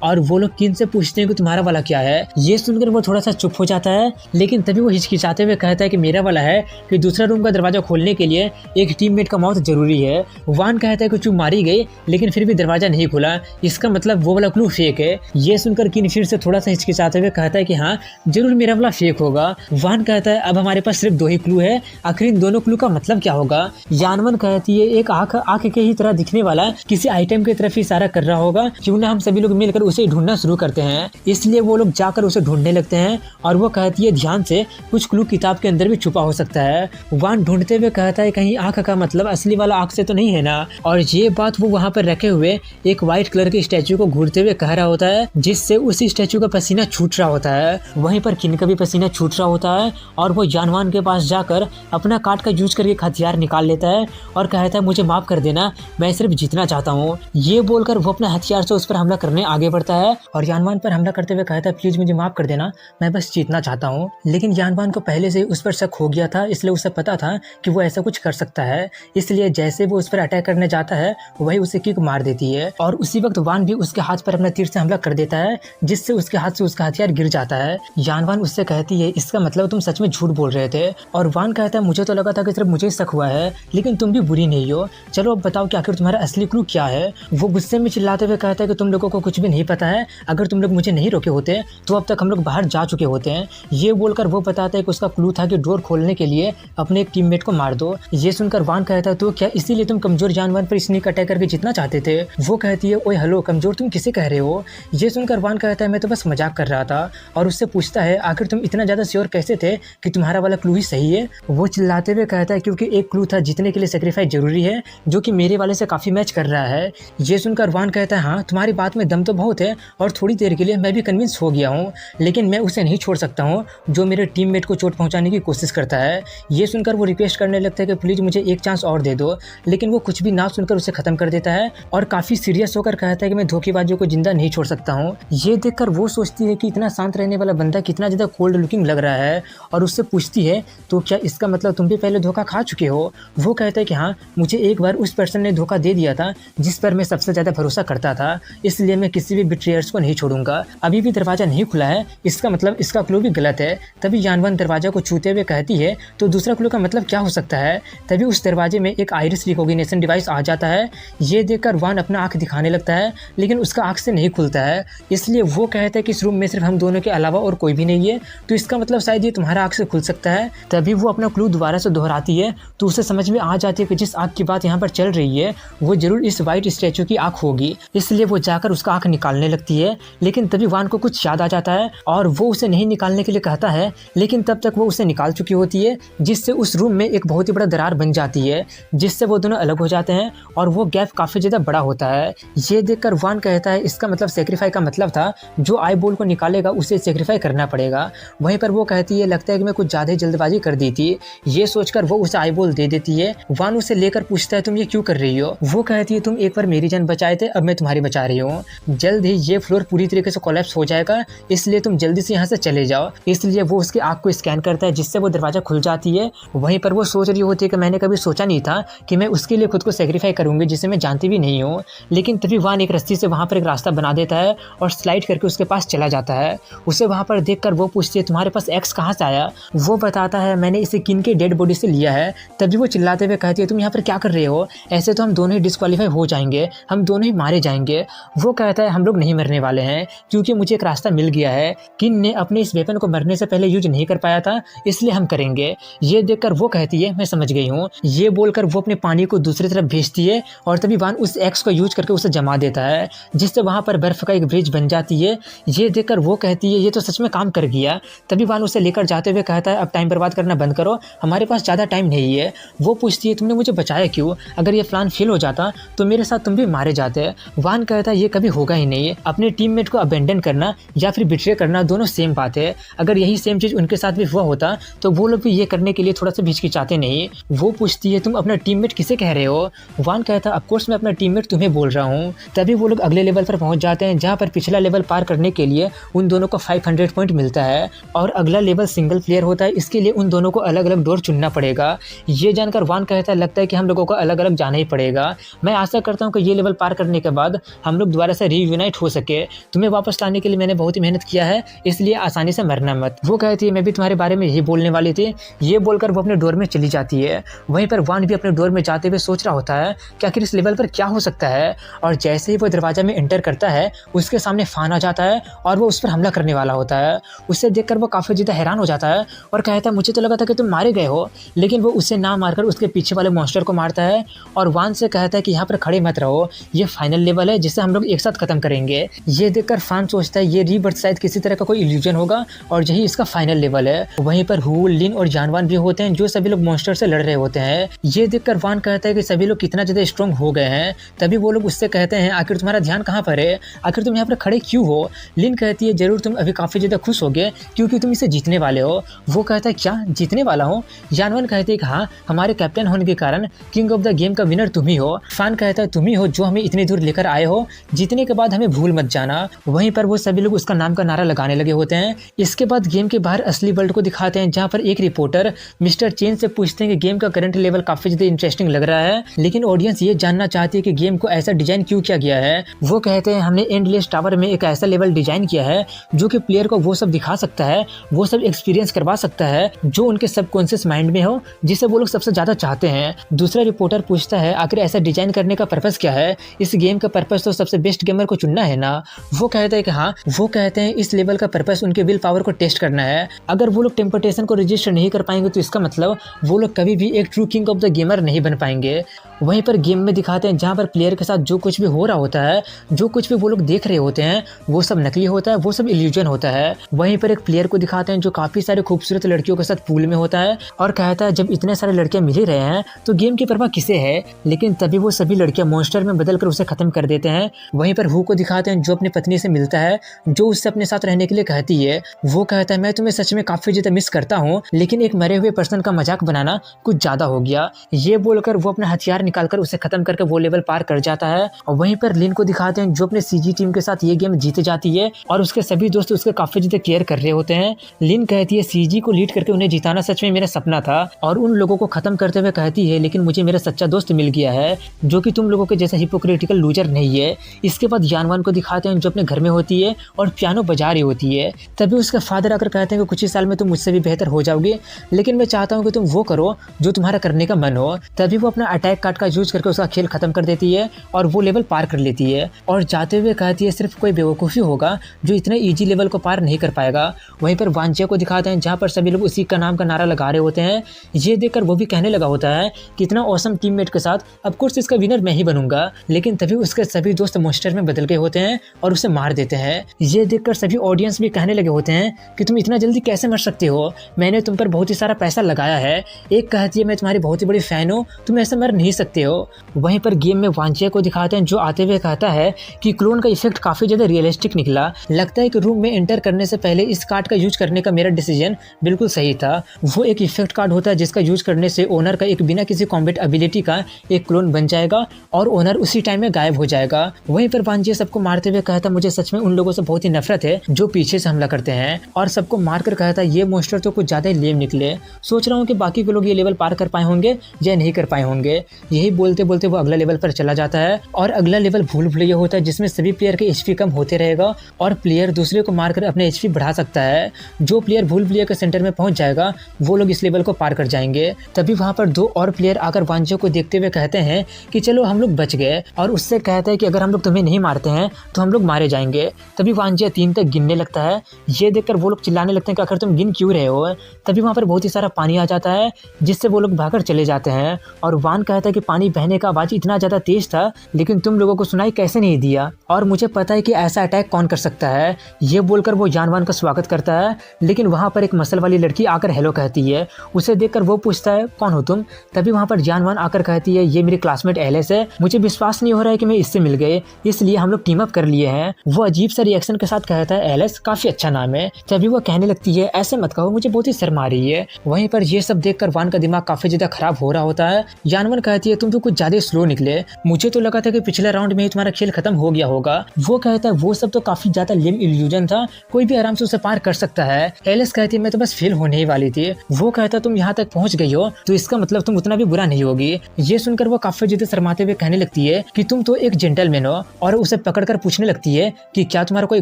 और वो लोग किन से पूछते हैं कि तुम्हारा वाला क्या है। ये सुनकर वो थोड़ा सा चुप हो जाता है, लेकिन तभी वो हिचकिचाते हुए कहता है कि मेरा वाला है कि दूसरा रूम का दरवाजा खोलने के लिए एक टीममेट का मौत जरूरी है। वान कहता है कि चुप मारी गई लेकिन फिर भी दरवाजा नहीं खुला, इसका मतलब वो वाला क्लू फेक है। ये सुनकर किन फिर से थोड़ा सा हिचकिचाते हुए कहता है कि हाँ जरूर मेरा वाला फेक होगा। वान कहता है अब हमारे पास सिर्फ 2 ही क्लू है, आखिर इन दोनों क्लू का मतलब क्या होगा। यानवन कहती है एक आंख के ही तरह दिखने वाला किसी आइटम की तरफ इशारा कर रहा होगा, क्यों ना हम सभी लोग मिलकर उसे ढूंढना शुरू करते हैं। इसलिए वो लोग जाकर उसे ढूंढने लगते हैं और वो कहती है ध्यान से कुछ क्लू किताब के अंदर भी छुपा हो सकता है। वान ढूंढते हुए कहता है कहीं आंख का मतलब असली वाला आंख से तो नहीं है ना। और ये बात वो वहाँ पर रखे हुए एक व्हाइट कलर के स्टैचू को घूरते हुए कह रहा होता है, जिससे उस स्टैचू का पसीना छूट रहा होता है। वहीं पर किन का भी पसीना छूट रहा होता है और वो यानवान के पास जाकर अपना काट का यूज करके हथियार निकाल लेता है और कहता है मुझे माफ कर देना, मैं सिर्फ जीतना चाहता हूँ। ये बोलकर वो अपना हथियार से उस पर हमला करने आगे बढ़ता है और यानवान पर हमला करते हुए कहता है प्लीज मुझे माफ कर देना, मैं बस जीतना चाहता हूँ। लेकिन यानवान को पहले से उस पर शक हो गया था, इसलिए उसे पता था कि वो ऐसा कुछ कर सकता है। इसलिए जैसे वो उस पर अटैक करने जाता है वही उसे किक मार देती है और उसी वक्त वान भी उसके हाथ पर अपना तीर से हमला कर देता है, जिससे उसके हाथ से उसका हथियार गिर जाता है। यानवान उससे कहती है इसका मतलब तुम सच में झूठ बोल रहे थे। और वान कहता है मुझे तो लगा था कि सिर्फ मुझे शक हुआ है, लेकिन तुम भी बुरी नहीं हो, चलो अब बताओ कि आखिर तुम्हारा असली क्लू क्या है। वो गुस्से में चिल्लाते हुए कहता है कि तुम लोगों को कुछ भी नहीं पता है, अगर तुम लोग मुझे नहीं रोके होते तो अब तक हम लोग बाहर जा चुके होते हैं। ये बोलकर वो बताता है कि उसका क्लू था कि डोर खोलने के लिए अपने एक टीममेट को मार दो। ये सुनकर वान कहता है तो क्या इसीलिए तुम कमजोर जानवर पर स्नीक अटैक करके जीतना चाहते थे। वो कहती है ओए हेलो कमजोर तुम किसे कह रहे हो। ये सुनकर वान कहता है मैं तो बस मजाक कर रहा था और उससे पूछता है आखिर तुम इतना ज्यादा श्योर कैसे थे कि तुम्हारा वाला क्लू ही सही है। वो चिल्लाते हुए कहता है क्योंकि एक क्लू था जीतने के लिए सेक्रीफाइस जरूरी है, जो कि मेरे वाले से काफी मैच कर रहा है। ये सुनकर वान कहता है हाँ तुम्हारी बात में दम तो बहुत है और थोड़ी देर के लिए मैं भी कन्विंस हो गया हूँ, लेकिन मैं उसे नहीं छोड़ सकता हूँ जो मेरे टीममेट को चोट पहुंचाने की कोशिश करता है। ये सुनकर वो रिक्वेस्ट करने लगता है कि प्लीज मुझे एक चांस और दे दो, लेकिन वो कुछ भी ना सुनकर उसे खत्म कर देता है और काफी सीरियस होकर कहता है कि मैं धोखेबाजों को जिंदा नहीं छोड़ सकता हूँ। ये देखकर वो सोचती है कि इतना शांत रहने वाला बंदा कितना ज्यादा कोल्ड लुकिंग लग रहा है और उससे पूछती है तो क्या इसका मतलब तुम भी पहले धोखा खा चुके हो। वो कहता है कि हाँ मुझे एक बार उस पर्सन ने धोखा दे दिया था जिस पर मैं सबसे ज्यादा भरोसा करता था, इसलिए मैं किसी भी बिट्रेयर्स को नहीं छोड़ूंगा। अभी भी दरवाजा नहीं खुला है, इसका मतलब इसका क्लू भी गलत है। तभी यानवान दरवाजा को छूते हुए कहती है तो दूसरा क्लू का मतलब क्या हो सकता है। तभी उस दरवाजे में एक आइरिस रिकॉग्निशन डिवाइस आ जाता है। ये देखकर वान अपना आंख दिखाने लगता है, लेकिन उसका आंख से नहीं खुलता है। इसलिए वो कहता है कि इस रूम में सिर्फ हम दोनों के अलावा और कोई भी नहीं है, तो इसका मतलब शायद ये तुम्हारा आंख से खुल सकता है। तभी वो अपना क्लू दोबारा से दोहराती है तो उसे समझ में आ जाती है कि जिस आंख की बात यहाँ पर चल रही है वो जरूर इस व्हाइट स्टैचू की आंख होगी। इसलिए वो जाकर उसका आंख निकालने लगती है, लेकिन तभी वान को कुछ याद आ जाता है और वो उसे नहीं निकालने के लिए कहता है, लेकिन तब तक वो उसे निकाल चुकी होती है, जिससे उस रूम में एक बहुत ही बड़ा दरार बन जाती है, जिससे वो दोनों अलग हो जाते हैं और वो गैप काफी ज्यादा बड़ा होता है। ये देखकर वान कहता है इसका मतलब सेक्रीफाई का मतलब था जो आई बॉल को निकालेगा उसे सेक्रीफाई करना पड़ेगा। वहीं पर वो कहती है लगता है कि मैं कुछ ज्यादा जल्दबाजी कर दी थी। ये सोचकर वो उसे आई बॉल दे देती है। वान उसे लेकर पूछता है तुम ये क्यों कर रही हो। वो कहती है तुम एक बार मेरी जान बचाए थे, अब मैं तुम्हारी बचा रही हूँ। जल्द ही ये फ्लोर पूरी तरीके से कोलैप्स हो जाएगा, इसलिए तुम जल्दी से यहाँ से चले जाओ। इसलिए वो उसके आँख को स्कैन करता है, जिससे वो दरवाजा खुल जाती है। वहीं पर वो सोच रही होती है कि मैंने कभी सोचा नहीं था कि मैं उसके लिए खुद को सेक्रीफाई करूंगी जिसे मैं जानती भी नहीं हूँ। लेकिन तभी वान एक रस्सी से वहाँ पर एक रास्ता बना देता है और स्लाइड करके उसके पास चला जाता है। उसे वहाँ पर देखकर वो पूछती है तुम्हारे पास एक्स कहाँ से आया। वो बताता है मैंने इसे किन के डेड बॉडी से लिया है। तभी वो चिल्लाते हुए कहती है तुम यहाँ पर क्या कर रहे हो, ऐसे तो हम दोनों ही डिस्क्वालीफाई हो जाएंगे, हम दोनों ही मारे जाएंगे। वो कहता है हम लोग नहीं मरने वाले हैं, क्योंकि मुझे एक रास्ता मिल गया है। किन ने अपने इस वेपन को मरने से पहले यूज नहीं कर पाया था, इसलिए हम करेंगे। ये देखकर वो कहती है मैं समझ गई हूँ। ये बोलकर वो अपने पानी को दूसरी तरफ भेजती है और तभी वान उस एक्स को यूज करके उसे जमा देता है, जिससे वहां पर बर्फ का एक ब्रिज बन जाती है। ये देखकर वो कहती है ये तो सच में काम कर गया। तभी वान उसे लेकर जाते हुए कहता है अब टाइम बर्बाद करना बंद करो, हमारे पास ज़्यादा टाइम नहीं है। वो पूछती है तुमने मुझे बचाया क्यों, अगर ये प्लान फेल हो जाता तो मेरे साथ तुम भी मारे जाते। वान कहता है ये कभी होगा ही नहीं, अपने टीममेट को अबेंडन करना या फिर बिट्रे करना दोनों सेम बात है। अगर यही सेम चीज़ उनके साथ भी हुआ होता तो वो लोग भी ये करने के लिए थोड़ा सा हिचकिचाते नहीं। वो पूछती है तुम अपना टीममेट किसे कह रहे हो। वान कहता है ऑफकोर्स मैं अपना टीममेट तुम्हें बोल रहा हूँ। तभी वो लोग अगले लेवल पर पहुंच जाते हैं जहाँ पर पिछला लेवल पार करने के लिए उन दोनों को 500 पॉइंट मिलता है और अगला लेवल सिंगल प्लेयर होता है, इसके लिए उन दोनों को अलग अलग डोर चुनना पड़ेगा। ये जानकर वान कहता है लगता है कि हम लोगों को अलग अलग जाना ही पड़ेगा। मैं आशा करता हूँ कि ये लेवल पार करने के बाद हम लोग दोबारा से रीयूनाइट हो सके। तुम्हें वापस लाने के लिए मैंने बहुत ही मेहनत किया है, इसलिए आसानी से मरना मत। वो कहती है मैं भी तुम्हारे बारे में यही बोलने वाली थी। ये बोलकर वो अपने डोर में चली जाती है। वहीं पर वान भी अपने डोर में जाते हुए सोच रहा होता है कि आखिर इस लेवल पर क्या हो सकता है। और जैसे ही वो दरवाजा में एंटर करता है उसके सामने फान आ जाता है और वो उस पर हमला करने वाला होता है। उसे देखकर वो काफ़ी ज़्यादा हैरान हो जाता है और कहता है मुझे तो लगा था कि तुम मारे गए हो, लेकिन वो उसे ना मारकर उसके पीछे वाले मॉन्स्टर को मारता है और वान से कहता है कि यहाँ पर खड़े मत रहो, ये फाइनल लेवल है जिसे हम लोग एक साथ खत्म करेंगे। ये देखकर फान सोचता है ये रीबर्थ शायद किसी तरह का कोई इल्यूजन होगा और यही इसका फाइनल लेवल है। वहीं पर हू, लिन और जानवान भी होते हैं जो सभी लोग मॉन्स्टर से लड़ रहे होते हैं। ये देखकर वान कहता है कि सभी लोग कितना ज़्यादा स्ट्रॉन्ग हो गए हैं। तभी वो लोग उससे कहते हैं आखिर तुम्हारा ध्यान कहाँ पर है, आखिर तुम यहाँ पर खड़े क्यों हो। लिन कहती है जरूर तुम अभी काफ़ी ज़्यादा खुश होगे क्योंकि तुम इसे जीतने वाले हो। वो कहता है क्या जीतने वाला हो। जानवान कहती है कि हाँ, हमारे कैप्टन होने के कारण किंग ऑफ द गेम का विनर तुम ही हो। फान कहता है तुम ही हो जो हमें इतनी दूर लेकर आए हो, जीतने के बाद हमें भूल मत जाना। वहीं पर वो सभी लोग उसका नाम का नारा लगाने लगे होते हैं। इसके बाद गेम के बाहर असली वर्ल्ड को दिखाते हैं जहाँ पर एक रिपोर्टर मिस्टर चेन से पूछते हैं कि गेम का करंट लेवल काफ़ी ज़्यादा इंटरेस्टिंग लग रहा है, लेकिन ऑडियंस ये जानना चाहती है कि गेम को ऐसा डिजाइन क्यों किया गया है। वो कहते हैं हमने एंडलेस टावर में एक ऐसा लेवल डिजाइन किया है जो कि प्लेयर को वो सब दिखा सकता है, वो सब एक्सपीरियंस करवा सकता है जो उनके सबकॉन्शियस माइंड में हो, जिसे वो लोग सबसे ज़्यादा चाहते हैं। दूसरा रिपोर्टर पूछता है आखिर ऐसा डिजाइन करने का पर्पस क्या है, इस गेम का पर्पस तो सबसे बेस्ट गेमर को चुनना है ना। वो कहते हैं कि हाँ, वो कहते हैं इस लेवल का पर्पस उनके विल पावर को टेस्ट करना है। अगर वो लोग टेम्पटेशन को रजिस्टर नहीं कर पाएंगे तो इसका मतलब वो लोग कभी भी एक true king of the gamer नहीं बन पाएंगे। वहीं पर गेम में दिखाते हैं जहाँ पर प्लेयर के साथ जो कुछ भी हो रहा होता है, जो कुछ भी वो लोग देख रहे होते हैं, वो सब नकली होता है, वो सब इल्यूजन होता है। वहीं पर एक प्लेयर को दिखाते हैं जो काफ़ी सारे खूबसूरत लड़कियों के साथ पूल में होता है और कहता है जब इतने सारे लड़कियां मिल ही रहे हैं तो गेम की परवाह किसे है। लेकिन तभी वो सभी लड़कियां मॉन्स्टर में बदलकर उसे खत्म कर देते हैं। वहीं पर हू को दिखाते हैं जो अपनी पत्नी से मिलता है, जो उससे अपने साथ रहने के लिए कहती है। वो कहता है मैं तुम्हें सच में काफ़ी ज़्यादा मिस करता हूँ, लेकिन एक मरे हुए पर्सन का मजाक बनाना कुछ ज़्यादा हो गया। ये बोलकर वो अपना हथियार निकालकर उसे खत्म करके वो लेवल पार कर जाता है। और वहीं पर लिन को दिखाते हैं जो अपने सीजी टीम के साथ ये गेम जीते जाती है और उसके सभी दोस्त उसके काफ़ी ज़्यादा केयर कर रहे होते हैं। लिन कहती है सीजी को लीड करके उन्हें जिताना सच में मेरा सपना था और उन लोगों को खत्म करते हुए कहती है लेकिन मुझे मेरा सच्चा दोस्त मिल गया है जो कि तुम लोगों के जैसा हिपोक्रेटिकल लूजर नहीं है। इसके बाद यानवान को दिखाते हैं जो अपने घर में होती है और पियानो बजा रही होती है। तभी उसके फादर आकर कहते हैं कि कुछ ही साल में तुम मुझसे भी बेहतर हो जाओगे, लेकिन मैं चाहता हूँ कि तुम वो करो जो तुम्हारा करने का मन हो। तभी वो अपना अटैक कार्ड का यूज करके उसका खेल खत्म कर देती है और वो लेवल पार कर लेती है और जाते हुए कहती है सिर्फ कोई बेवकूफ़ी होगा जो इतने ईजी लेवल को पार नहीं कर पाएगा। वहीं पर वांचे को दिखाते हैं जहाँ पर सभी लोग उसी का नाम का नारा लगा रहे होते हैं। ये देखकर वो भी कहने लगा होता है कि इतना ऑसम टीममेट के साथ ऑफ कोर्स इसका विनर मैं ही बनूंगा। लेकिन तभी उसके सभी दोस्त मॉन्स्टर में बदल गए होते हैं और उसे मार देते हैं। ये देखकर सभी ऑडियंस भी कहने लगे होते हैं कि तुम इतना जल्दी कैसे मर सकते हो, मैंने तुम पर बहुत ही सारा पैसा लगाया है। एक कहती है मैं तुम्हारी बहुत ही बड़ी फैन हूँ, तुम ऐसे मर नहीं सकते हो। वहीं पर गेम में वांचे को दिखाते हैं जो आते हुए कहता है कि क्लोन का इफेक्ट काफी ज्यादा रियलिस्टिक निकला, लगता है कि रूम में एंटर करने से पहले इस कार्ड का यूज करने का मेरा डिसीजन बिल्कुल सही था। वो एक इफेक्ट कार्ड होता है जिसका यूज करने से ओनर का एक बिना किसी कॉम्बैट एबिलिटी का एक क्लोन बन जाएगा और ओनर उसी टाइम में गायब हो जाएगा। वहीं पर वांचे सबको मारते हुए कहता मुझे सच में उन लोगों से बहुत ही नफरत है जो पीछे से हमला करते हैं और सबको मारकर कहता ये मॉन्स्टर तो कुछ ज्यादा ही लेम निकले। सोच रहा हूँ कि बाकी के लोग ये लेवल पार कर पाए होंगे या नहीं कर पाए होंगे। यही बोलते बोलते वो अगला लेवल पर चला जाता है और अगला लेवल भूल भुलैया होता है जिसमें सभी प्लेयर के एचपी कम होते रहेगा और प्लेयर दूसरे को मारकर अपने एचपी बढ़ा सकता है। जो प्लेयर भूल भुलैया के सेंटर में पहुंच जाएगा वो लोग इस लेवल को पार कर जाएंगे। तभी वहां पर दो और प्लेयर आकर वांचे को देखते हुए कहते हैं कि चलो हम लोग बच गए और उससे कहते हैं कि अगर हम लोग तुम्हें नहीं मारते हैं तो हम लोग मारे जाएंगे। तभी वांचे 3 तक गिनने लगता है। ये देखकर वो लोग चिल्लाने लगते हैं कि आखिर तुम गिन क्यों रहे हो। तभी वहाँ पर बहुत ही सारा पानी आ जाता है जिससे वो लोग भागकर चले जाते हैं और वान कहता है कि पानी बहने का आवाज़ इतना ज़्यादा तेज था लेकिन तुम लोगों को सुनाई कैसे नहीं दिया और मुझे पता है कि ऐसा अटैक कौन कर सकता है। ये बोलकर वो जानवान का स्वागत करता है, लेकिन वहाँ पर एक मसल वाली लड़की आकर हेलो कहती है। उसे देखकर वो पूछता है कौन हो तुम। तभी वहाँ पर जानवान आकर कहती है ये मेरी क्लासमेट एलिस है, मुझे विश्वास नहीं हो रहा है कि मैं इससे मिल गए, इसलिए हम लोग टीम अप कर लिए हैं। वो अजीब सा रिएक्शन के साथ कहता है एलिस काफी अच्छा नाम है। तभी वो कहने लगती है ऐसे मत कहो, मुझे बहुत ही शर्म आ रही है। वहीं पर ये सब देखकर वान का दिमाग काफी ज्यादा खराब हो रहा होता है। जानवान कहती है तुम तो कुछ ज्यादा स्लो निकले, मुझे तो लगा था कि पिछले राउंड में ही तुम्हारा खेल खत्म हो गया होगा। वो कहता है वो सब तो काफी ज्यादा लेम इल्यूजन था, कोई भी आराम से उसे पार कर सकता है। एलिस कहती है मैं तो बस फेल होने ही वाली थी। वो कहता है तुम यहाँ तक पहुँच गई हो तो इसका मतलब तुम उतना भी बुरा नहीं होगी। ये सुनकर वो काफी ज्यादा शर्माते हुए कहने लगती है कि तुम तो एक जेंटलमैन हो, और उसे पकड़कर पूछने लगती है कि क्या तुम्हारा कोई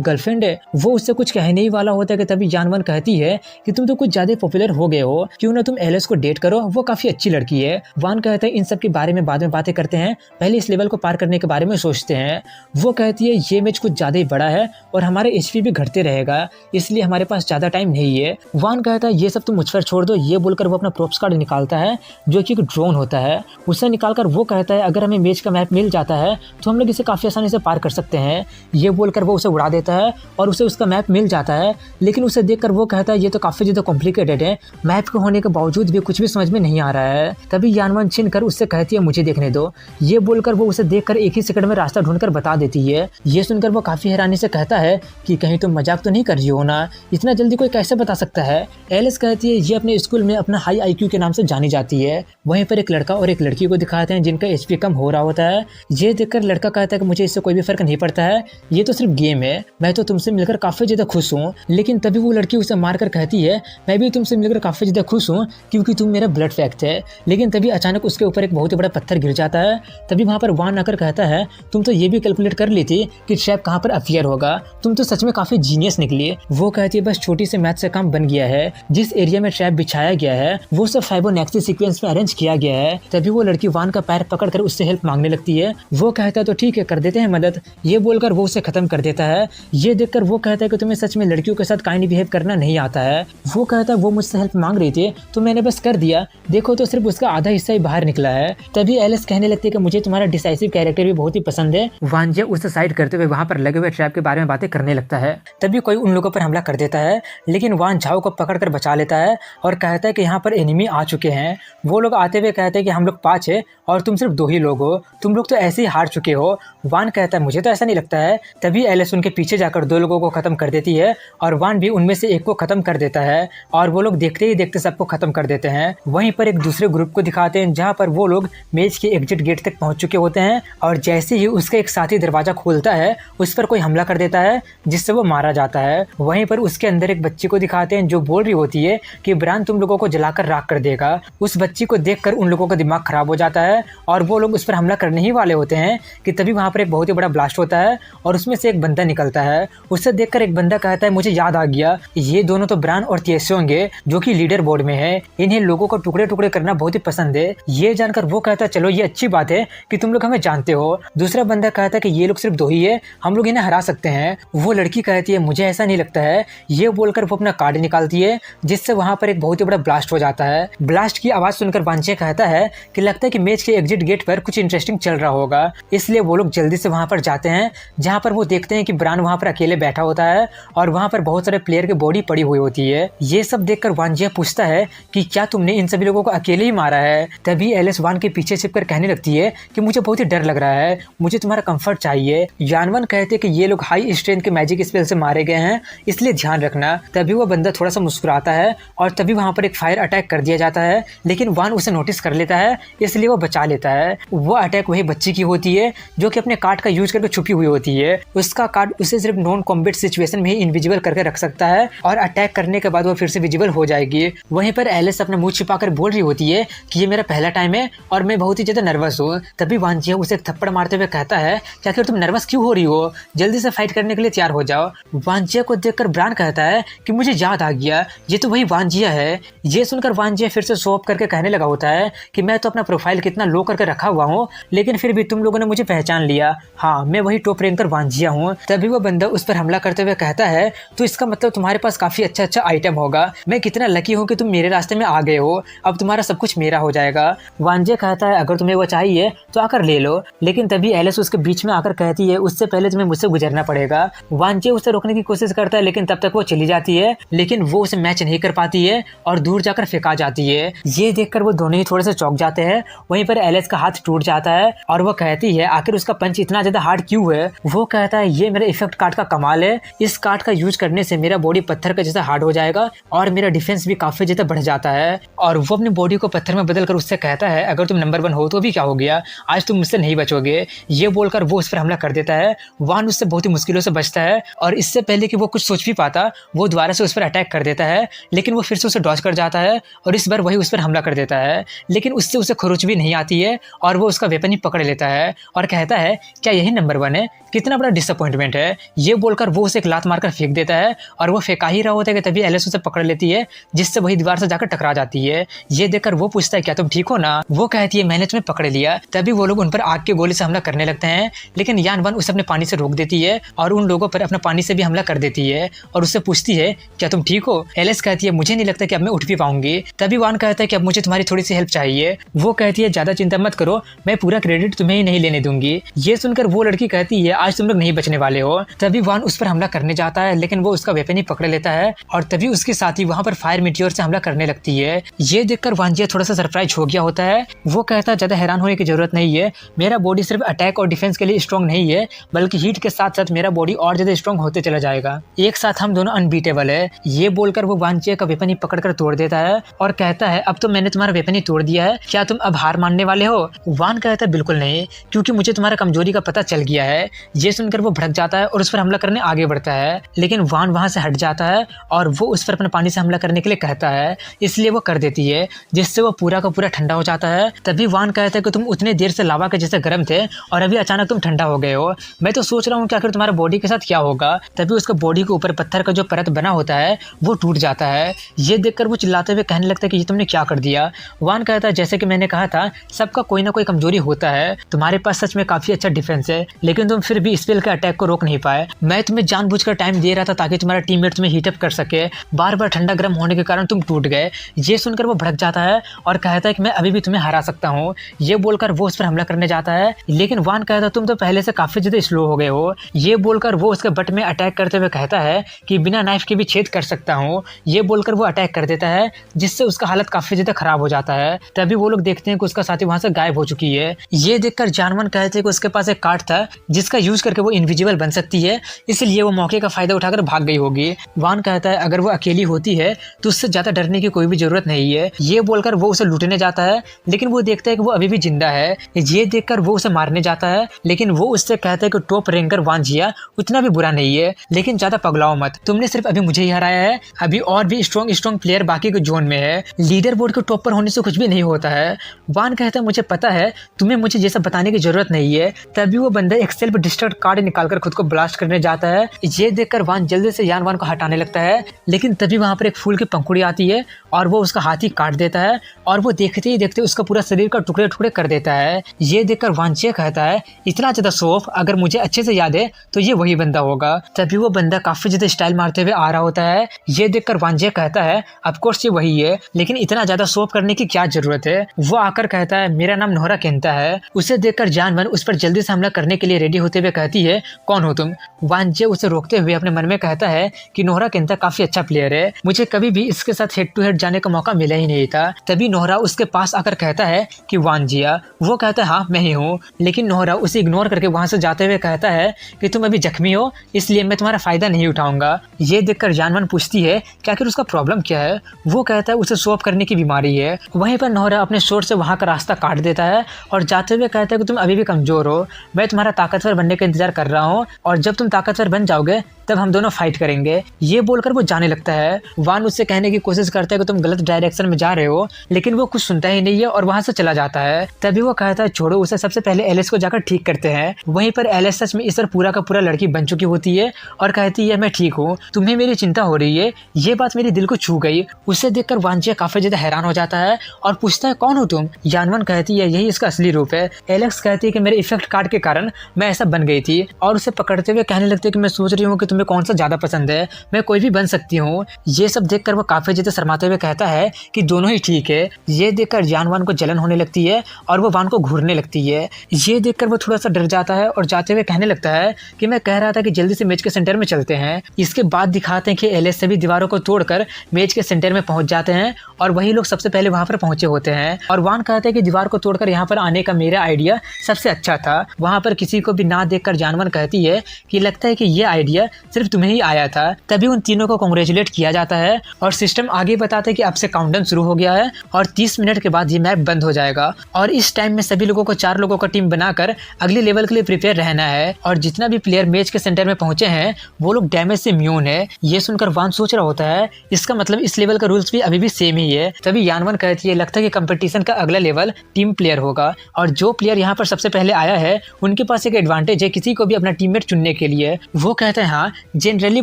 गर्लफ्रेंड है। वो उससे कुछ कहने ही वाला होता है कि तभी जानवन कहती है कि तुम तो कुछ ज्यादा पॉपुलर हो गए हो, क्यों ना तुम एलिस को डेट करो, वो काफी अच्छी लड़की है। वान कहता है इन सब के बारे में बाद में बातें करते हैं, पहले इस लेवल को पार करने के बारे में सोचते हैं। वो कहती है ये मैच कुछ ज्यादा ही बड़ा है और हमारे एचपी भी घटते रहेगा, इसलिए हमारे पास ज्यादा टाइम नहीं है। वान कहता है ये सब तुम मुझ पर छोड़ दो। ये बोलकर वो अपना प्रोप्स कार्ड निकालता है जो कि एक ड्रोन होता है। उसे निकालकर वो कहता है अगर हमें मैच का मैप मिल जाता है तो हम लोग इसे काफी आसानी से पार कर सकते हैं। ये बोलकर वो उसे उड़ा देता है और उसे उसका मैप मिल जाता है, लेकिन उसे देखकर वो कहता है ये तो काफी ज्यादा कॉम्प्लिकेटेड है, मैप के होने के बावजूद भी कुछ भी समझ में नहीं आ रहा है। तभी यानवान छीनकर उससे कहती है मुझे देखने दो। ये बोलकर वो उसे देखकर एक ही सेकंड में रास्ता ढूंढकर बता देती है। ये सुनकर वो काफी हैरानी से कहता है कि कहीं तुम मजाक तो नहीं कर रही हो ना, इतना जल्दी कोई कैसे बता सकता है। एलिस कहती है ये अपने स्कूल में अपना हाई आईक्यू के नाम से जानी जाती है। वहीं पर एक लड़का और एक लड़की को दिखाते हैं जिनका एचपी कम हो रहा होता है। ये देखकर लड़का कहता है कि मुझे इससे कोई भी फर्क नहीं पड़ता है, ये तो सिर्फ गेम है, मैं तो तुमसे मिलकर काफी ज्यादा खुश हूँ। लेकिन तभी वो लड़की उसे मारकर कहती है मैं भी तुमसे मिलकर काफी ज्यादा खुश हूँ क्योंकि तुम मेरा ब्लड फैक्ट है। लेकिन तभी अचानक उसके ऊपर एक बहुत ही बड़ा पत्थर गिर जाता है। तभी वहाँ पर वान आकर कहता है तुम तो ये भी कैलकुलेट कर ली थी कि ट्रैप कहाँ पर अपीयर होगा, तुम तो सच में काफी जीनियस निकली। वो कहती है बस छोटी से मैथ से काम बन गया है, जिस एरिया में ट्रैप बिछाया गया है वो सब फाइबोनेक्सी सीक्वेंस में अरेंज किया गया है। तभी वो लड़की वान का पैर पकड़कर उससे हेल्प मांगने लगती है। वो कहता है तो ठीक है कर देते हैं मदद। ये बोलकर वो उसे खत्म कर देता है। ये देखकर वो कहता है कि तुम्हें सच में लड़कियों के साथ काइंड बिहेव करना नहीं आता है। वो कहता है वो मुझसे हेल्प मांग रही थी तो मैंने बस कर दिया, देखो तो सिर्फ उसका आधा हिस्सा ही बाहर निकला है। तभी एलिस कहने लगती है कि मुझे तुम्हारा डिसाइसिव कैरेक्टर भी बहुत ही पसंद है। वांजे उसे साइड करते हुए वहाँ पर लगे हुए ट्रैप के बारे में बातें करने लगता है। तभी कोई उन लोगों पर हमला कर देता है, लेकिन वान झाओ को पकड़कर बचा लेता है और कहता है कि यहाँ पर एनिमी आ चुके हैं। वो लोग आते हुए कहते हैं कि हम लोग 5 है और तुम सिर्फ 2 ही लोग हो, तुम लोग तो ऐसे ही हार चुके हो। वान कहता है मुझे तो ऐसा नहीं लगता है। तभी एलिस उनके पीछे जाकर 2 लोगों को खत्म कर देती है और वान भी उनमें से एक को खत्म कर देता है और वो लोग देखते ही देखते सबको खत्म कर देते हैं। वहीं पर एक दूसरे ग्रुप को दिखाते हैं जहाँ पर वो लोग मेज के एग्जिट गेट तक पहुंच चुके होते हैं और जैसे ही उसका एक साथी दरवाजा खोलता है उस पर कोई हमला कर देता है जिससे वो मारा जाता है। वहीं पर उसके अंदर एक बच्ची को दिखाते हैं जो बोल रही होती है कि ब्रांड तुम लोगों को जलाकर राख कर देगा। उस बच्ची को देखकर उन लोगों का दिमाग खराब हो जाता है और वो लोग उस पर हमला करने ही वाले होते हैं कि तभी वहाँ पर एक बहुत ही बड़ा ब्लास्ट होता है और उसमें से एक बंदा निकलता है। उसे देखकर एक बंदा कहता है मुझे याद आ गया, ये दोनों तो ब्रांड और तिएसोंगे जो कि लीडर बोर्ड में है, इन्हें लोगों को टुकड़े टुकड़े करना बहुत ही पसंद है। ये जानकर वो कहता है चलो ये अच्छी बात है कि तुम लोग हमें जानते हो। दूसरा बंदा कहता है कि ये लोग सिर्फ 2 ही है, हम लोग इन्हें हरा सकते हैं। वो लड़की कहती है मुझे ऐसा नहीं लगता है। ये बोलकर वो अपना कार्ड निकालती है जिससे वहाँ पर एक बहुत ही बड़ा ब्लास्ट हो जाता है। ब्लास्ट की आवाज सुनकर वांचे कहता है कि लगता है कि मैच के एग्जिट गेट पर कुछ इंटरेस्टिंग चल रहा होगा, इसलिए वो लोग जल्दी से वहाँ पर जाते हैं जहाँ पर वो देखते हैं कि ब्रांड वहाँ पर अकेले बैठा होता है और वहाँ पर बहुत सारे प्लेयर की बॉडी पड़ी हुई होती है। ये सब देखकर वांजिया पूछता है कि क्या तुमने इन सभी लोगों को अकेले ही मारा है। तभी एलिस वान के पीछे छिपकर कहने लगती है कि मुझे बहुत ही डर लग रहा है, मुझे तुम्हारा कंफर्ट चाहिए। यानवन कहते हैं कि ये लोग हाई स्ट्रेंथ के मैजिक स्पेल से मारे गए हैं, इसलिए ध्यान रखना। तभी वो बंदा थोड़ा सा मुस्कुराता है और तभी वहाँ पर एक फायर अटैक कर दिया जाता है, लेकिन वान उसे नोटिस कर लेता है इसलिए वो बचा लेता है। वो अटैक वही बच्ची की होती है जो कि अपने कार्ड का यूज करके छुपी हुई होती है। उसका कार्ड उसे सिर्फ नॉन कॉम्बैट सिचुएशन में ही इनविजिबल करके रख सकता है और अटैक करने के बाद वो फिर से विजिबल हो जाएगी। वहीं पर एलिस अपना मुंह छिपाकर बोल रही होती है कि ये मेरा पहला टाइम है और मैं बहुत ही ज्यादा नर्वस हूँ। तभी वांजिया उसे एक थप्पड़ मारते हुए कहता है कि आखिर तुम नर्वस क्यों हो रही हो, जल्दी से फाइट करने के लिए तैयार हो जाओ। वांजिया को देखकर ब्रांड कहता है कि मुझे याद आ गया, ये तो वही वांजिया है। ये सुनकर वांजिया फिर से शो ऑफ करके कहने लगा होता है कि मैं तो अपना प्रोफाइल कितना लो करके रखा हुआ हूँ, लेकिन फिर भी तुम लोगों ने मुझे पहचान लिया। हाँ, मैं वही टॉप रैंकर वांजिया हूँ। तभी वो बंदा उस पर हमला करते हुए कहता है तो इसका मतलब तुम्हारे पास काफी अच्छा अच्छा आइटम होगा, मैं कितना लकी हूँ कि तुम मेरे रास्ते में आ गए हो, अब तुम्हारा सब कुछ मेरा हो जाएगा। वांजिया कहता है अगर तुम्हें वो चाहिए तो आकर ले लो, लेकिन तभी एलिस उसके बीच में आकर कहती है उससे पहले तुम्हें मुझसे गुजरना पड़ेगा। वांजिया उसे रोकने की कोशिश करता है लेकिन तब तक वो चली जाती है, लेकिन वो उसे मैच नहीं कर पाती है और दूर जाकर फेंका जाती है। ये देखकर वो दोनों ही थोड़े से चौंक जाते हैं। वहीं पर एलिस का हाथ टूट जाता है और वो कहती है आखिर उसका पंच इतना ज्यादा हार्ड क्यों है। वो कहता है ये मेरे इफेक्ट कार्ड का कमाल है, इस कार्ड का यूज करने से मेरा बॉडी पत्थर का जैसा हार्ड हो जाएगा और मेरा डिफेंस भी काफी ज्यादा बढ़ जाता है। और वो अपनी बॉडी को पत्थर में बदल कर उससे कहता है अगर तुम नंबर 1 हो तो भी क्या हो गया, आज तुम मुझसे नहीं बचोगे। ये बोलकर वो उस पर हमला कर देता है। वान उससे बहुत ही मुश्किलों से बचता है और इससे पहले कि वो कुछ सोच भी पाता वो दोबारा से उस पर अटैक कर देता है, लेकिन वो फिर से उसे डॉज कर जाता है और इस बार वही उस पर हमला कर देता है, लेकिन उससे उसे खरोच भी नहीं आती है और वो उसका वेपन ही पकड़ लेता है और कहता है क्या यही नंबर 1 है, कितना बड़ा डिसअपॉइंटमेंट है। ये बोलकर वो उसे एक लात मारकर फेंक देता है और वो फेंका ही रहा होता है कि तभी एलिस उसे पकड़ लेती है, जिससे वही दीवार से जाकर टकरा जाती है। ये देखकर वो पूछता है क्या तुम ठीक हो ना। वो कहती है मैंने तुम्हें पकड़ लिया। तभी वो लोग उन पर आग के गोले से हमला करने लगते हैं, लेकिन यान वन उसे अपने पानी से रोक देती है और उन लोगों पर अपने पानी से भी हमला कर देती है और उससे पूछती है क्या तुम ठीक हो। एलिस कहती है मुझे नहीं लगता कि अब मैं उठ भी पाऊंगी। तभी वान कहता है कि अब मुझे तुम्हारी थोड़ी सी हेल्प चाहिए। वो कहती है ज्यादा चिंता मत करो, मैं पूरा क्रेडिट तुम्हें ही नहीं लेने दूंगी। ये सुनकर वो लड़की कहती है आज तुम लोग नहीं बचने वाले हो। तभी वान उस पर हमला करने जाता है, लेकिन वो उसका वेपन ही पकड़ लेता है और तभी उसके साथी वहां पर फायर मीटियोर से हमला करने लगती है। ये देखकर वांजिया थोड़ा सा सरप्राइज हो गया होता है। वो कहता है ज्यादा हैरान होने की जरूरत नहीं है, मेरा बॉडी सिर्फ अटैक और डिफेंस के लिए स्ट्रॉन्ग नहीं है, बल्कि हीट के साथ साथ मेरा बॉडी और ज्यादा स्ट्रॉन्ग होते चला जाएगा। एक साथ हम दोनों अनबीटेबल है। ये बोलकर वो वांजिया का वेपन ही पकड़कर तोड़ देता है और कहता है अब तो मैंने तुम्हारा वेपन ही तोड़ दिया है, क्या तुम अब हार मानने वाले हो। वान कहता है बिल्कुल नहीं, क्योंकि मुझे तुम्हारा कमजोरी का पता चल गया है। ये सुनकर वो भड़क जाता है और उस पर हमला करने आगे बढ़ता है, लेकिन वान वहां से हट जाता है और वो उस पर अपने पानी से हमला करने के लिए कहता है, इसलिए वो कर देती है, जिससे वो पूरा का पूरा ठंडा हो जाता है। तभी वान कहता है कि तुम उतने देर से लावा के जैसे गर्म थे और अभी अचानक तुम ठंडा हो गए हो, मैं तो सोच रहा हूँ कि आखिर तुम्हारे बॉडी के साथ क्या होगा। तभी उसका बॉडी के ऊपर पत्थर का जो परत बना होता है वो टूट जाता है। ये देखकर वो चिल्लाते हुए कहने लगता है कि ये तुमने क्या कर दिया। वान कहता है जैसे कि मैंने कहा था सबका कोई ना कोई कमजोरी होता है, तुम्हारे पास सच में काफी अच्छा डिफेंस है, लेकिन तुम फिर भी स्पेल के अटैक को रोक नहीं पाए। मैं तुम्हें जानबूझकर टाइम दे रहा था ताकि तुम्हारा टीममेट तुम्हें हीटअप कर सके, बार बार ठंडा गर्म होने के कारण तुम टूट गए। ये सुनकर वो भड़क जाता है और कहता है कि मैं अभी भी तुम्हें हरा सकता हूँ। ये बोलकर वो उस पर हमला करने जाता है, लेकिन वान कहता है तुम तो पहले से काफी ज्यादा स्लो हो गए हो। ये बोलकर वो उसके बट में अटैक करते हुए कहता है कि बिना नाइफ के भी छेद कर सकता हूँ। ये बोलकर वो अटैक कर देता है, जिससे उसका हालत काफी ज्यादा खराब हो जाता है। तभी वो लोग देखते हैं कि उसका साथी वहां से गायब हो चुकी है। ये देखकर जानवन कहते हैं कि उसके पास एक कार्ड था जिसका यूज करके वो इनविजिबल बन सकती है, इसलिए वो मौके का फायदा उठाकर भाग गई होगी। वान कहता है अगर वो अकेली होती है तो उससे ज्यादा डरने की कोई भी जरूरत नहीं है। ये बोलकर वो उसे लूटने जाता है, लेकिन वो देखता है कि वो अभी भी जिंदा है। ये देखकर वो उसे मारने जाता है, लेकिन वो उससे कहता है कि टॉप रैंकर वांजिया उतना भी बुरा नहीं है, लेकिन ज्यादा पगलाओ मत, तुमने सिर्फ अभी मुझे ही हराया है, अभी और भी स्ट्रॉन्ग प्लेयर बाकी के जोन में है, लीडर बोर्ड के टॉप पर होने से कुछ भी नहीं होता है। वान कहता है मुझे पता है, तुम्हें मुझे जैसा बताने की जरूरत नहीं है। तभी वो बंदा एक सेल्फ डिस्ट्रक्ट कार्ड निकालकर खुद को ब्लास्ट करने जाता है। ये देखकर वान जल्दी से यान वान को हटाने लगता है, लेकिन तभी वहां पर एक फूल की पंखुड़ी आती है और वो उसका हाथ ही काट देता है और वो देखते ही देखते उसका पूरा शरीर का टुकड़े टुकड़े कर देता है। ये देखकर वांचिया कहता है इतना ज्यादा सोफ, अगर मुझे अच्छे से याद है तो ये वही बंदा होगा। तभी वो बंदा काफी ज्यादा स्टाइल मारते हुए आ रहा होता है। ये देखकर वांचिया कहता है ऑफ कोर्स ये वही है, लेकिन इतना ज्यादा सोफ करने की क्या जरूरत है। वो आकर कहता है मेरा नाम नोहरा केंता है। उसे देखकर जानवन उस पर जल्दी से हमला करने के लिए रेडी होते हुए कहती है कौन हो तुम। वांचिया उसे रोकते हुए अपने मन में कहता है कि नोहरा केंता काफी अच्छा प्लेयर है, मुझे कभी भी इसके साथ हेड टू हेड जाने का मौका मिला ही नहीं था। तभी नोहरा उसके पास आकर कहता है कि वांजिया। वो कहता है हाँ मैं ही हूँ, लेकिन नोहरा उसे इग्नोर करके वहां से जाते हुए कहता है कि तुम अभी जख्मी हो, इसलिए मैं तुम्हारा फायदा नहीं उठाऊंगा। ये देखकर जानवन पूछती है कि आखिर उसका प्रॉब्लम क्या है। वो कहता है उसे शो ऑफ करने की बीमारी है। वहीं पर नोहरा अपने शोर से वहां का रास्ता काट देता है और जाते हुए कहता है कि तुम अभी भी कमजोर हो, मैं तुम्हारा ताकतवर बनने का इंतजार कर रहा हूँ और जब तुम ताकतवर बन जाओगे तब हम दोनों फाइट करेंगे। ये बोलकर वो जाने लगता है। वान उससे कहने की कोशिश करता है कि तुम गलत डायरेक्शन में जा रहे हो, लेकिन वो कुछ सुनता ही नहीं है और वहां से चला जाता है। तभी वो कहता है छोड़ो उसे, सबसे पहले एलिस को जाकर ठीक करते हैं। वहीं पर एलिस सच में इस पर पूरा का पूरा लड़की बन चुकी होती है और कहती है मैं ठीक हूँ, तुम्हें मेरी चिंता हो रही है। ये बात मेरे दिल को छू गई। उसे देखकर वांजिया काफी ज्यादा हैरान हो जाता है और पूछता है कौन हो तुम। जानवन कहती है यही इसका असली रूप है। एलेक्स कहती है कि मेरे इफेक्ट कार्ड के कारण मैं ऐसा बन गई थी और उसे पकड़ते हुए कहने लगते है कि मैं सोच रही हूँ कि तुम्हें तुम्हें कौन सा ज़्यादा पसंद है, मैं कोई भी बन सकती हूँ। ये सब देखकर वो काफ़ी ज़्यादा शर्माते हुए कहता है कि दोनों ही ठीक है। ये देखकर जान वान को जलन होने लगती है और वो वान को घूरने लगती है। ये देखकर वो थोड़ा सा डर जाता है और जाते हुए कहने लगता है कि मैं कह रहा था कि जल्दी से मैच के सेंटर में चलते हैं। इसके बाद दिखाते हैं कि एलिस सभी दीवारों को तोड़कर मैच के सेंटर में पहुंच जाते हैं और वही लोग सबसे पहले वहां पर पहुंचे होते हैं। और वान कहते हैं कि दीवार को तोड़कर यहाँ पर आने का मेरा आइडिया सबसे अच्छा था। वहां पर किसी को भी ना देखकर जानवर कहती है कि लगता है कि ये आइडिया सिर्फ तुम्हें ही आया था। तभी उन तीनों को कांग्रेचुलेट किया जाता है और सिस्टम आगे बताता है कि अब से काउंटडाउन शुरू हो गया है और 30 मिनट के बाद ये मैप बंद हो जाएगा। और इस टाइम में सभी लोगों को 4 लोगों का टीम बनाकर अगले लेवल के लिए प्रिपेयर रहना है। और जितना भी प्लेयर मैच के सेंटर में पहुंचे हैं वो लोग डैमेज से इम्यून है। ये सुनकर वान सोच रहा होता है इसका मतलब इस लेवल का रूल्स भी अभी भी सेम ही है। तभी यानवन कहती है लगता है कि कंपटीशन का अगला लेवल टीम प्लेयर होगा और जो प्लेयर यहाँ पर सबसे पहले आया है उनके पास एक एडवांटेज है किसी को भी अपना टीममेट चुनने के लिए। वो कहते हैं हाँ, जनरली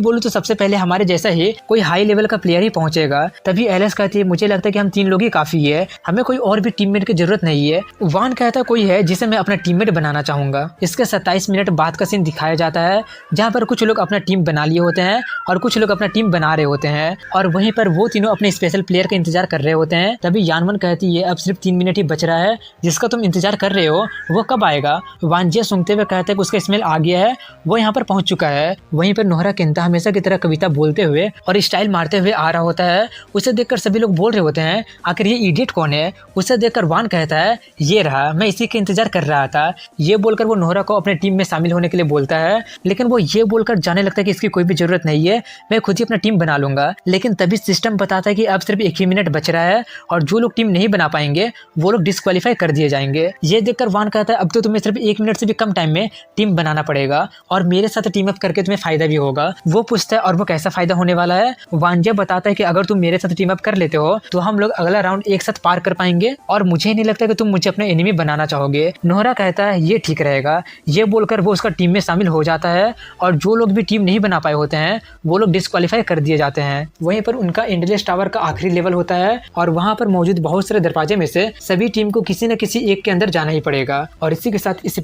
बोलूं तो सबसे पहले हमारे जैसा ही कोई हाई लेवल का प्लेयर ही पहुंचेगा। तभी एलिस कहती है मुझे लगता है कि हम 3 लोग ही काफी है, हमें कोई और भी टीममेट की जरूरत नहीं है। वान कहता है कोई है जिसे मैं अपना टीममेट बनाना चाहूंगा। इसके 27 मिनट बाद का सीन दिखाया जाता है जहाँ पर कुछ लोग अपना टीम बना लिए होते हैं और कुछ लोग अपना टीम बना रहे होते हैं और वहीं पर वो तीनों अपने स्पेशल प्लेयर का इंतजार कर रहे होते हैं। तभी यानवन कहती है अब सिर्फ 3 मिनट ही बच रहा है, जिसका तुम इंतजार कर रहे हो वो कब आएगा। वानजिया सुनते हुए कहते हैं कि उसका स्मेल आ गया है, वो यहाँ पर पहुंच चुका है। वहीं पर नोहरा केंटा हमेशा की तरह कविता बोलते हुए और स्टाइल मारते हुए आ रहा होता है। उसे देखकर सभी लोग बोल रहे होते हैं आखिर ये इडियट कौन है। उसे देखकर वान कहता है ये रहा, मैं इसी के इंतजार कर रहा था। ये बोलकर वो नोहरा को अपने टीम में शामिल होने के लिए बोलता है, लेकिन वो ये बोलकर जाने लगता है कि इसकी कोई भी जरूरत नहीं है, मैं खुद ही अपना टीम बना लूंगा। लेकिन तभी सिस्टम बताता है कि अब सिर्फ 1 ही मिनट बच रहा है और जो लोग टीम नहीं बना पाएंगे वो लोग डिस्क्वालीफाई कर दिए जाएंगे। ये देखकर वान कहता है अब तो तुम्हें सिर्फ 1 मिनट से भी कम टाइम में टीम बनाना पड़ेगा और मेरे साथ टीम अप करके तुम्हें फायदा भी होगा। वो पूछता है और वो कैसा फायदा होने वाला है। वानजिया बताता है कि अगर तुम मेरे साथ टीम अप कर लेते हो तो हम लोग अगला राउंड एक साथ पार कर पाएंगे और मुझे नहीं लगता कि तुम मुझे अपना एनिमी बनाना चाहोगे। नोहरा कहता है ये ठीक रहेगा। ये बोलकर वो उसका टीम में शामिल हो जाता है और जो लोग भी टीम नहीं बना पाए होते हैं वो लोग डिस्क्वालीफाई कर दिए जाते हैं। वहीं पर उनका एंडलेस टावर का आखिरी लेवल होता है और वहां पर मौजूद बहुत सारे दरवाजे में से सभी टीम को किसी न किसी एक के अंदर जाना ही पड़ेगा। और इसी के साथ इस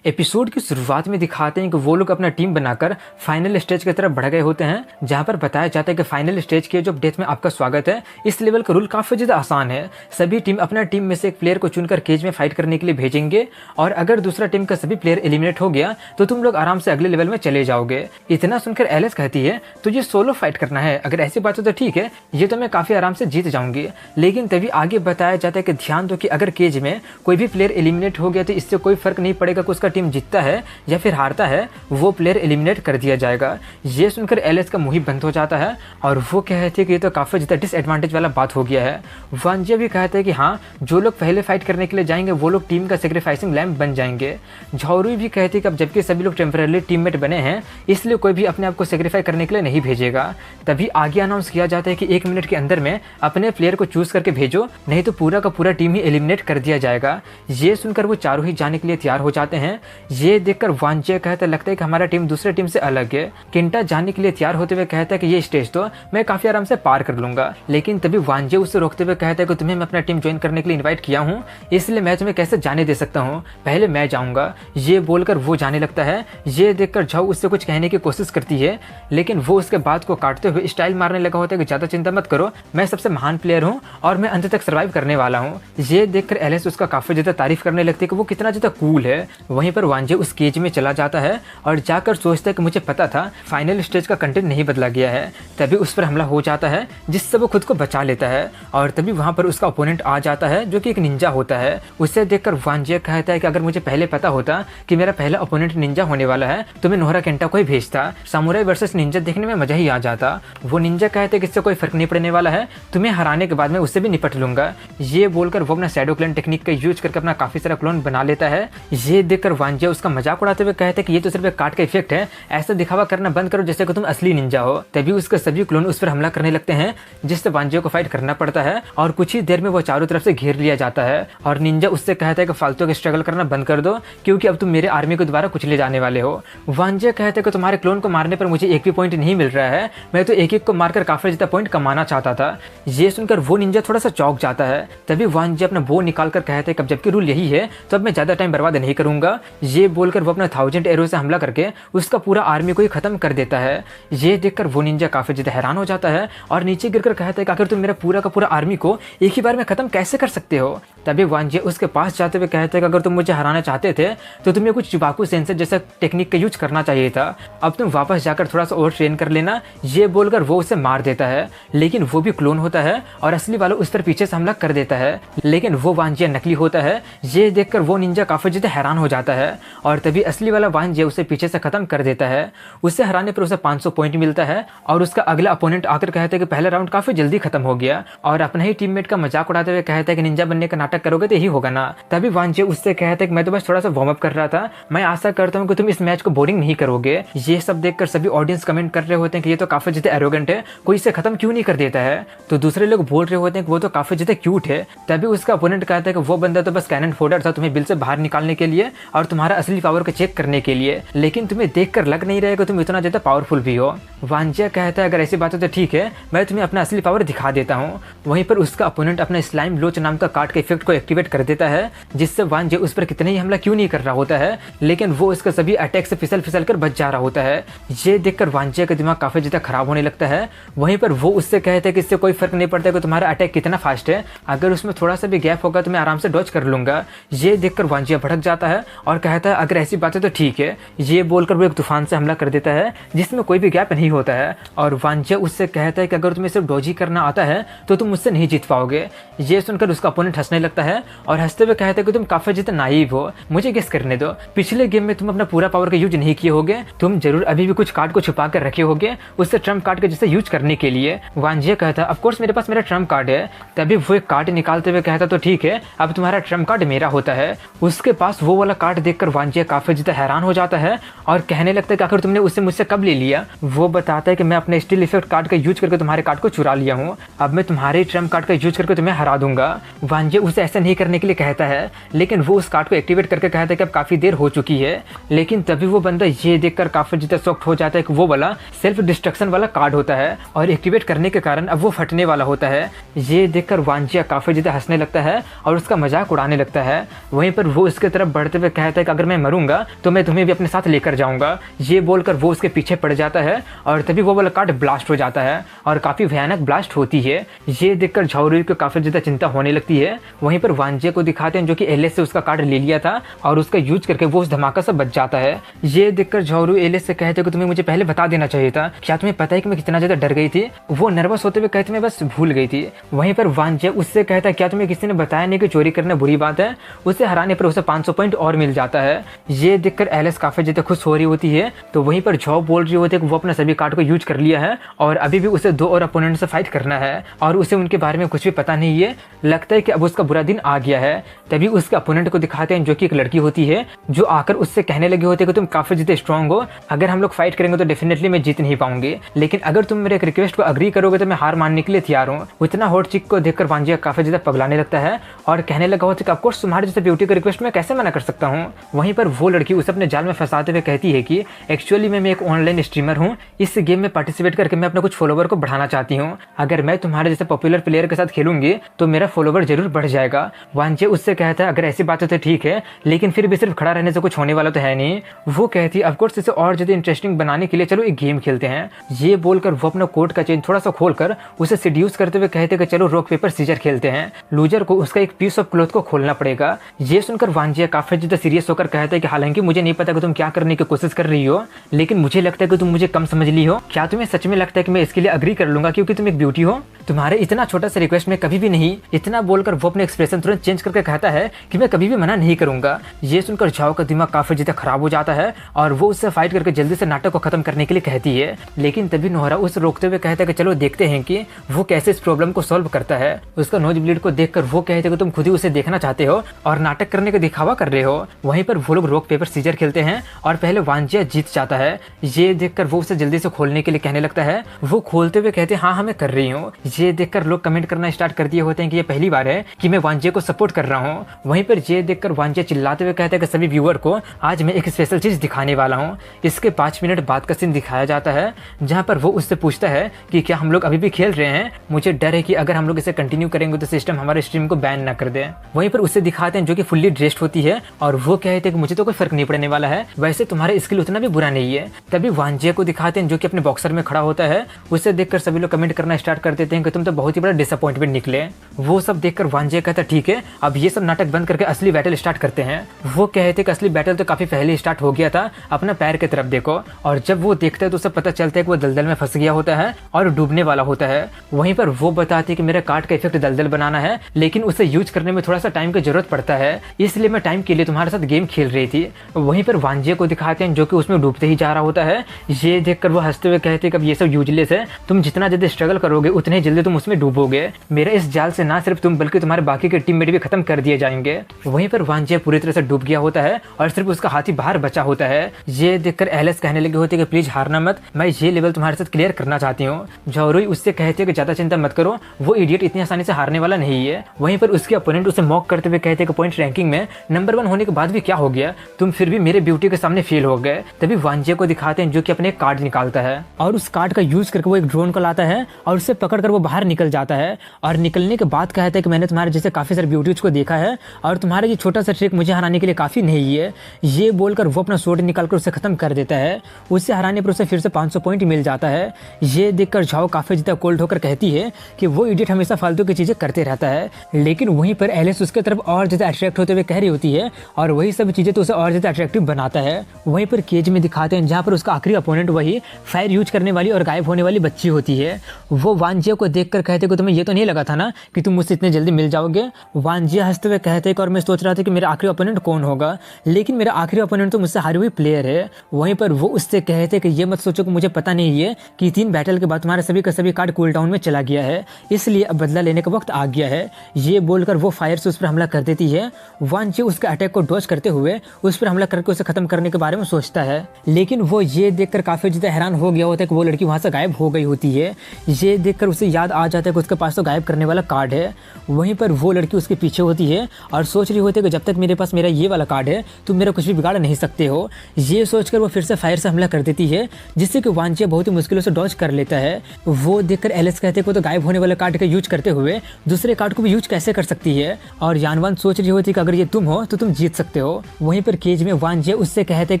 एपिसोड की शुरुआत में दिखाते हैं कि वो लोग अपना टीम बनाकर फाइनल स्टेज की तरफ बढ़ गए होते हैं, जहां पर बताया जाता है कि फाइनल स्टेज के जो डेथ में आपका स्वागत है। इस लेवल का रूल काफी ज्यादा आसान है। सभी टीम अपना टीम में से एक प्लेयर को चुनकर केज में फाइट करने के लिए भेजेंगे और अगर दूसरा टीम का सभी प्लेयर एलिमिनेट हो गया तो तुम लोग आराम से अगले लेवल में चले जाओगे। इतना सुनकर एलिस कहती है तो ये सोलो फाइट करना है, अगर ऐसी बात हो तो ठीक है, ये तो मैं काफी आराम से जीत जाऊंगी। लेकिन तभी आगे बताया जाता है कि ध्यान दो कि अगर केज में कोई भी प्लेयर एलिमिनेट हो गया तो इससे कोई फर्क नहीं पड़ेगा कि उसका टीम जीतता है या फिर हारता है, वो प्लेयर एलिमिनेट कर दिया जाएगा। ये सुनकर एलिस का मुंह ही बंद हो जाता है और वो कहते हैं कि ये तो काफी ज्यादा डिसएडवांटेज वाला बात हो गया है। वानजिया भी कहते हैं कि हाँ, जो लोग पहले फाइट करने के लिए जाएंगे वो लोग टीम का सेक्रीफाइसिंग लैम्प बन जाएंगे। झाओरुई भी कहती है कि अब जबकि सभी लोग टेम्पररी टीममेट बने हैं इसलिए कोई भी अपने आप को सेक्रीफाई करने के लिए नहीं भेजेगा। तभी आगे अनाउंस किया जाता है कि 1 मिनट के अंदर में अपने प्लेयर को चूज करके भेजो, नहीं तो पूरा का पूरा टीम ही एलिमिनेट कर दिया जाएगा। ये सुनकर वो चारों ही जाने के लिए तैयार हो जाते हैं। ये देखकर वानजिया कहता लगता है कि हमारा टीम दूसरे टीम से अलग है। केंटा जाने के लिए तैयार होते हुए कहता है कि ये स्टेज तो मैं काफी आराम से पार कर लूंगा। लेकिन तभी वानजिया उसे रोकते हुए कहता है कि तुम्हें मैं अपना टीम ज्वाइन करने के लिए इनवाइट किया हूँ, इसलिए मैं तुम्हें कैसे जाने दे सकता हूँ, पहले मैं जाऊंगा। ये बोलकर वो जाने लगता है। ये देखकर झाओ उससे कुछ कहने की कोशिश करती है, लेकिन वो उसके बात को काटते हुए स्टाइल मारने लगा होता है कि ज्यादा चिंता मत करो, मैं सबसे महान प्लेयर हूँ और मैं अंत तक सर्वाइव करने वाला हूँ। ये देखकर एलिस उसका काफी ज्यादा तारीफ करने लगती है कि वो कितना ज्यादा कूल है। वहीं पर वानजिया उस केज में चला जाता है और जाकर सोचता है कि मुझे पता था फाइनल स्टेज का कंटेंट नहीं बदला गया है। तभी उस पर हमला हो जाता है जिससे वो खुद को बचा लेता है और तभी वहां पर उसका ओपोनेंट आ जाता है जो कि एक निंजा होता है। उसे देखकर वानजिया कहता है कि अगर मुझे पहले पता होता कि मेरा पहला ओपोनेंट निंजा होने वाला है तो मैं नोहरा केंटा को ही भेजता, सामुराई वर्सेस निंजा देखने में मजा ही आ जाता। वो निंजा कहते हैं कि इससे कोई फर्क नहीं पड़ने वाला है, तुम्हें हराने के बाद मैं उससे भी निपट लूंगा। ये बोलकर वो अपना शैडो क्लोन टेक्निक का यूज करके अपना काफी सारा क्लोन बना लेता है। ये देखकर वानजिया उसका मजाक उड़ाते हुए कहते हैं कि ये तो सिर्फ एक कार्ड का इफेक्ट है, ऐसा दिखावा करना बंद करो जैसे कि तुम असली निंजा हो। तभी उसके सभी क्लोन उस पर हमला करने लगते हैं जिससे वानजिया को फाइट करना पड़ता है और कुछ ही देर में वो चारों तरफ से घेर लिया जाता है और निंजा उससे कहता है कि फालतू के स्ट्रगल करना बंद कर दो क्योंकि अब तुम मेरे आर्मी को दोबारा कुचले जाने वाले हो। वानजिया कहते हैं कि तुम्हारे क्लोन को मारने पर मुझे एक भी पॉइंट नहीं मिल रहा है, मैं तो एक को मारकर काफी ज्यादा पॉइंट कमाना चाहता था। ये सुनकर वो निंजा थोड़ा सा चौंक जाता है। तभी वानजिया अपना बो निकाल कर कहते हैं कि अब जबकि रूल यही है तो अब मैं ज्यादा टाइम बर्बाद नहीं करूंगा ये बोलकर वो अपना 1000 एरो से हमला करके उसका पूरा आर्मी को ही खत्म कर देता है। ये देखकर वो निंजा काफी ज्यादा हैरान हो जाता है और नीचे गिरकर कहता है कि आखिर तुम मेरा पूरा का पूरा आर्मी को एक ही बार में खत्म कैसे कर सकते हो। तभी वान जे उसके पास जाते हुए कहते हैं कि अगर तुम मुझे हराना चाहते थे तो तुम्हें कुछ चिबाकू सेंसर जैसा टेक्निक का यूज करना चाहिए था, अब तुम वापस जाकर थोड़ा सा और ट्रेन कर लेना। ये बोलकर वो उसे मार देता है, लेकिन वो भी क्लोन होता है और असली वाला उस पर पीछे से हमला कर देता है, लेकिन वो वांजिया नकली होता है। ये देखकर वो निंजा काफी ज्यादा हैरान हो जाता है और तभी असली वाला वांजिया उसे पीछे से खत्म कर देता है। उसे हराने पर उसे 500 पॉइंट मिलता है और उसका अगला अपोनेंट आकर कहता है कि पहला राउंड काफी जल्दी खत्म हो गया और अपना ही टीममेट का मजाक उड़ाते हुए कहता है कि निंजा बनने का नाटक करोगे तो यही होगा ना। तभी वांजिया उससे कहता है कि मैं तो बस थोड़ा सा वार्म अप कर रहा था, मैं आशा करता हूँ कि तुम इस मैच को बोरिंग नहीं करोगे। ये सब देखकर सभी ऑडियंस कमेंट कर रहे होते हैं कि ये तो काफी ज्यादा एरोगेंट है, कोई इसे खत्म क्यों नहीं कर देता है। तो दूसरे लोग बोल रहे होते हैं कि वो तो काफी ज्यादा क्यूट है। तभी उसका अपोनेंट कहता है कि वो बंदा तो बस कैनन फोडर था तुम्हें बिल से बाहर निकालने के लिए और तुम्हारा असली पावर को चेक करने के लिए, लेकिन तुम्हें देखकर लग नहीं रहा है कि तुम इतना ज्यादा पावरफुल भी हो। वांजिया कहता है अगर ऐसी बात है तो ठीक है, मैं तुम्हें अपना असली पावर दिखा देता हूँ। वहीं पर उसका अपोनेंट अपना स्लाइम लोच नाम का कार्ड के इफेक्ट को एक्टिवेट कर देता है, जिससे वांजिया उस पर कितने ही हमला क्यों नहीं कर रहा होता है, लेकिन वो उसका सभी अटैक से फिसल फिसल कर बच जा रहा होता है। ये देखकर वांजिया का दिमाग काफी ज्यादा खराब होने लगता है। वहीं पर वो उससे कहते हैं कि इससे कोई फर्क नहीं पड़ता कि तुम्हारा अटैक कितना फास्ट है, अगर उसमें थोड़ा सा भी गैप होगा तो मैं आराम से डॉज कर लूंगा। ये देखकर वांजिया भड़क जाता है और कहता है अगर ऐसी बात है तो ठीक है। ये बोलकर वो एक तूफान से हमला कर देता है जिसमें कोई भी गैप नहीं होता है और वांजिया उससे कहता है कि अगर तुम्हें सिर्फ डॉजी करना आता है तो तुम मुझसे नहीं जीत पाओगे। ये सुनकर उसका अपोनेंट हंसने लगता है और हंसते हुए कहता है कि तुम काफी ज्यादा नाइव हो, मुझे गेस करने दो, पिछले गेम में तुम अपना पूरा पावर का यूज नहीं किए होगे, तुम जरूर अभी भी कुछ कार्ड को छुपा कर रखे होगे उससे ट्रम्प कार्ड के जैसे यूज करने के लिए। वांजिया कहता है ऑफ कोर्स मेरे पास मेरा ट्रम्प कार्ड है। तभी वो एक कार्ड निकालते हुए कहता तो ठीक है, अब तुम्हारा ट्रम्प कार्ड मेरा होता है। उसके पास वो वाला कार्ड देखकर वांजिया काफी ज्यादा हैरान हो जाता है और कहने लगता है कि आखिर तुमने उससे मुझसे कब ले लिया। वो बताता है कि मैं अपने स्टिल इफेक्ट कार्ड का यूज करके तुम्हारे कार्ड को चुरा लिया हूँ, अब मैं तुम्हारे ट्रम्प कार्ड का यूज करके तुम्हें हरा दूंगा। वांजिया उसे ऐसा नहीं करने के लिए कहता है, लेकिन वो उस कार्ड को एक्टिवेट करके कहता है कि अब काफी देर हो चुकी है। लेकिन तभी वो बंदा ये देखकर काफी ज्यादा शॉक्ड हो जाता है कि वो वाला सेल्फ डिस्ट्रक्शन वाला कार्ड होता है और एक्टिवेट करने के कारण अब वो फटने वाला होता है। ये देखकर वांजिया काफी ज्यादा हंसने लगता है और उसका मजाक उड़ाने लगता है। वहीं पर वो उसके तरफ बढ़ते हुए कहता है कि अगर मैं मरूंगा तो मैं तुम्हें भी अपने साथ लेकर जाऊंगा। ये बोलकर वो उसके पीछे पड़ जाता है और तभी वो वाला कार्ड ब्लास्ट हो जाता है और काफी भयानक ब्लास्ट होती है। ये देखकर झाओरुई को काफी ज्यादा चिंता होने लगती है। वहीं पर वांजिया को दिखाते हैं जो कि एलिस से उसका कार्ड ले लिया था और उसका यूज करके वो उस धमाका से बच जाता है। ये देखकर झाओरुई एलिस से कहते हैं कि तुम्हें मुझे पहले बता देना चाहिए था, क्या तुम्हें पता है कि मैं कितना ज्यादा डर गई थी। वो नर्वस होते हुए कहते मैं बस भूल गई थी। वहीं पर वांजिया उससे कहता है क्या तुम्हें किसी ने बताया नहीं कि चोरी करना बुरी बात है। उसे हराने पर उसे 500 पॉइंट और मिल जाता है। ये देखकर एलिस काफी ज्यादा खुश हो रही होती है। तो वहीं पर झाओ बोल रही होती है कि वो अपना सभी कार्ड को यूज कर लिया है और अभी भी उसे 2 और अपोनेंट से फाइट करना है और उसे उनके बारे में कुछ भी पता नहीं है। लगता है कि अब उसका बुरा दिन आ गया है। तभी उसके अपोनेंट को दिखाते हैं जो कि एक लड़की होती है, जो आकर उससे कहने लगी होती है कि तुम काफी ज्यादा स्ट्रांग हो, अगर हम लोग फाइट करेंगे तो डेफिनेटली मैं जीत नहीं पाऊंगी, लेकिन अगर तुम मेरे एक रिक्वेस्ट को अग्री करोगे तो मैं हार मानने के लिए तैयार हूँ। उतना हॉट चिक को देखकर वांजिया काफी ज्यादा पगलाने लगता है और कहने लगा होता है कि ऑफ कोर्स तुम्हारे जैसे ब्यूटी का रिक्वेस्ट मैं कैसे मना कर सकता हूँ। वहीं पर वो लड़की उसे अपने जाल में फंसाते हुए कहती है कि एक्चुअली मैं एक ऑनलाइन स्ट्रीमर हूँ, इस गेम में पार्टिसिपेट करके मैं अपने कुछ फॉलोवर को बढ़ाना चाहती हूँ, अगर मैं तुम्हारे जैसे पॉपुलर प्लेयर के साथ खेलूंगी तो मेरा फॉलोवर जरूर बढ़ जाएगा। वांजिया उससे कहता है अगर ऐसी बात है तो ठीक है, लेकिन फिर भी सिर्फ खड़ा रहने से कुछ होने वाला तो है नहीं। वो कहती है ऑफ कोर्स इसे और ज्यादा इंटरेस्टिंग बनाने के लिए चलो एक गेम खेलते हैं। ये बोलकर वो अपना कोट का चेन थोड़ा सा खोलकर उसे सीड्यूस करते हुए कहते कि चलो रॉक पेपर सीजर खेलते हैं, लूजर को उसका एक पीस ऑफ क्लॉथ को खोलना पड़ेगा। ये सुनकर वांजिया काफी ज्यादा सीरियस होकर कहता है कि हालांकि मुझे नहीं पता कि तुम क्या करने की कोशिश कर रही हो, लेकिन मुझे लगता है कि तुम मुझे कम समझ ली हो। क्या तुम्हें सच में लगता है कि मैं इसके लिए अग्री कर लूंगा क्योंकि तुम एक ब्यूटी हो? तुम्हारे इतना छोटा सा रिक्वेस्ट में कभी भी नहीं। इतना बोलकर वो अपने एक्सप्रेशन तुरंत चेंज करके कहता है कि मैं कभी भी मना नहीं करूंगा। ये सुनकर झाओ का दिमाग काफी ज्यादा खराब हो जाता है और वो उससे फाइट करके जल्दी से नाटक को खत्म करने के लिए कहती है, लेकिन तभी नोहरा उसे रोकते हुए कहता है कि चलो देखते हैं कि वो कैसे इस प्रॉब्लम को सॉल्व करता है। उसका नोज ब्लीड को देखकर वो कहते हैं कि तुम खुद ही उसे देखना चाहते हो और नाटक करने का दिखावा कर रहे हो। वहीं पर वो लोग रॉक पेपर सीजर खेलते हैं और पहले वांजिया जीत जाता है। ये देखकर वो उसे जल्दी से खोलने के लिए कहने लगता है। वो खोलते हुए कहते हैं हाँ मैं कर रही हूँ। ये देखकर लोग कमेंट करना स्टार्ट कर दिए होते हैं कि ये पहली बार है कि मैं वांजे को सपोर्ट कर रहा हूँ। वहीं पर ये देखकर वांजे चिल्लाते हुए कहते हैं कि सभी व्यूअर को आज मैं एक स्पेशल चीज़ दिखाने वाला हूँ। इसके 5 मिनट बाद का सीन दिखाया जाता है जहाँ पर वो उससे पूछता है कि क्या हम लोग अभी भी खेल रहे हैं, मुझे डर है कि अगर हम लोग इसे कंटिन्यू करेंगे तो सिस्टम हमारे स्ट्रीम को बैन ना कर दे। वहीं पर उससे दिखाते हैं जो कि फुल्ली ड्रेस्ड होती है और वो कहते हैं कि मुझे तो कोई फर्क नहीं पड़ने वाला है, वैसे तुम्हारा स्किल उतना भी बुरा नहीं है। तभी वांजे को दिखाते हैं जो कि अपने बॉक्सर में खड़ा होता है। उसे देखकर सभी लोग कमेंट करना स्टार्ट कर देते हैं कि तुम तो बहुत ही बड़ा डिसअपॉइंटमेंट निकले। वो सब देखकर वांजे कहता ठीक है, अब ये सब नाटक बंद करके असली बैटल स्टार्ट करते हैं। वो कहते कि असली बैटल तो काफी पहले स्टार्ट हो गया था, अपना पैर की तरफ देखो। और जब वो देखता है तो उसे पता चलता है कि वो दलदल में फंस गया होता है और डूबने वाला होता है। वहीं पर वो बताती है कि मेरा कार्ड का इफेक्ट दलदल बनाना है, लेकिन उसे यूज करने में थोड़ा सा टाइम की जरूरत पड़ता है, इसलिए मैं टाइम के लिए तुम्हारे साथ गेम खेल रही थी। वहीं पर वांजे को दिखाते हैं जो कि उसमें डूबते ही जा रहा होता है। ये देखकर वो हंसते हुए कहते हैं कि अब ये सब यूजलेस है, तुम जितना जल्दी स्ट्रगल करोगे उतने जल्दी तुम उसमें डूबोगे। मेरे इस जाल से ना सिर्फ तुम बल्कि तुम्हारे बाकी के टीममेट भी खत्म कर दिए जाएंगे। वहीं पर वांजे पूरी तरह से डूब गया होता है और सिर्फ उसका हाथी बाहर बचा होता है। ये देखकर एलिस कहने लगी होती है कि प्लीज हारना मत, मैं ये लेवल तुम्हारे साथ क्लियर करना चाहती हूँ। जोरुई उससे कहते हैं कि ज्यादा चिंता मत करो, वो इडियट इतनी आसानी से हारने वाला नहीं है। वहीं पर उसके अपोनेंट उसे मॉक करते हुए कहते हैं कि पॉइंट रैंकिंग में नंबर 1 होने के बाद भी क्या हो गया, तुम फिर भी मेरे ब्यूटी के सामने फेल हो गए। तभी वांजे को दिखाते हैं जो कि अपने एक कार्ड निकालता है और उस कार्ड का यूज करके वो एक ड्रोन को लाता है और उससे पकड़कर वो बाहर निकल जाता है। और निकलने के बाद कहता है कि मैंने तुम्हारे जैसे काफी सारे ब्यूटीज को देखा है और तुम्हारा ये छोटा सा ट्रिक मुझे हराने के लिए काफी नहीं है। ये बोलकर वो अपना स्वॉर्ड निकालकर उसे खत्म कर देता है। उसे हराने पर उसे फिर से 500 पॉइंट मिल जाता है। ये देखकर झाओ काफी ज्यादा कोल्ड होकर कहती है कि वो इडियट हमेशा फालतू की चीजें करते रहता है। लेकिन वहीं पर एलिस उसके तरफ और ज्यादा अट्रैक्ट होते हुए कह रही होती है और वही सब चीजें तो उसे और ज्यादा अट्रैक्टिव बनाता है। वहीं पर केज में दिखाते हैं जहाँ पर उसका आखिरी अपोनेंट वही फायर यूज करने वाली और गायब होने वाली बच्ची होती है। वो वांजे को देखकर कहते कि तुम्हें ये तो नहीं लगा था ना कि तुम मुझसे इतने जल्दी मिल जाओगे। वांजे हंसते हुए कहते हैं और मैं सोच रहा था कि मेरा आखिरी ओपोनेंट कौन होगा, लेकिन मेरा आखिरी ओपोनेंट तो मुझसे हारी हुई प्लेयर है। वहीं पर वो उससे कहते कि ये मत सोचो कि मुझे पता नहीं है कि 3 बैटल के बाद तुम्हारे सभी का सभी कार्ड कूल डाउन में चला गया है, इसलिए अब बदला लेने का वक्त आ गया है। ये बोलकर वो फायर से उस पर हमला कर देती है। वांजे उसके अटैक को डॉज करते हुए उस पर हमला करके उसे खत्म करने के बारे में सोचता है, लेकिन वो ये देखकर काफी ज्यादा हैरान हो गया होता है कि वो लड़की वहां से गायब हो गई होती है। ये देखकर उसे याद आ जाता है कि उसके पास तो गायब करने वाला कार्ड है। वहीं पर वो लड़की उसके पीछे होती है और सोच रही होती है कि जब तक मेरे पास मेरा ये वाला कार्ड है तुम मेरा कुछ भी बिगाड़ नहीं सकते हो। ये सोचकर वो फिर से फायर से हमला कर देती है, जिससे कि वांजे बहुत ही मुश्किलों से डॉज कर लेता है। वो देखकर एलिस कहते को तो गायब होने वाले कार्ड का यूज करते हुए दूसरे कार्ड को भी यूज कैसे कर सकती है, और यानवान सोच रही होती कि अगर ये तुम हो तो तुम जीत सकते हो। वहीं पर केज में वांजे उससे कहते हैं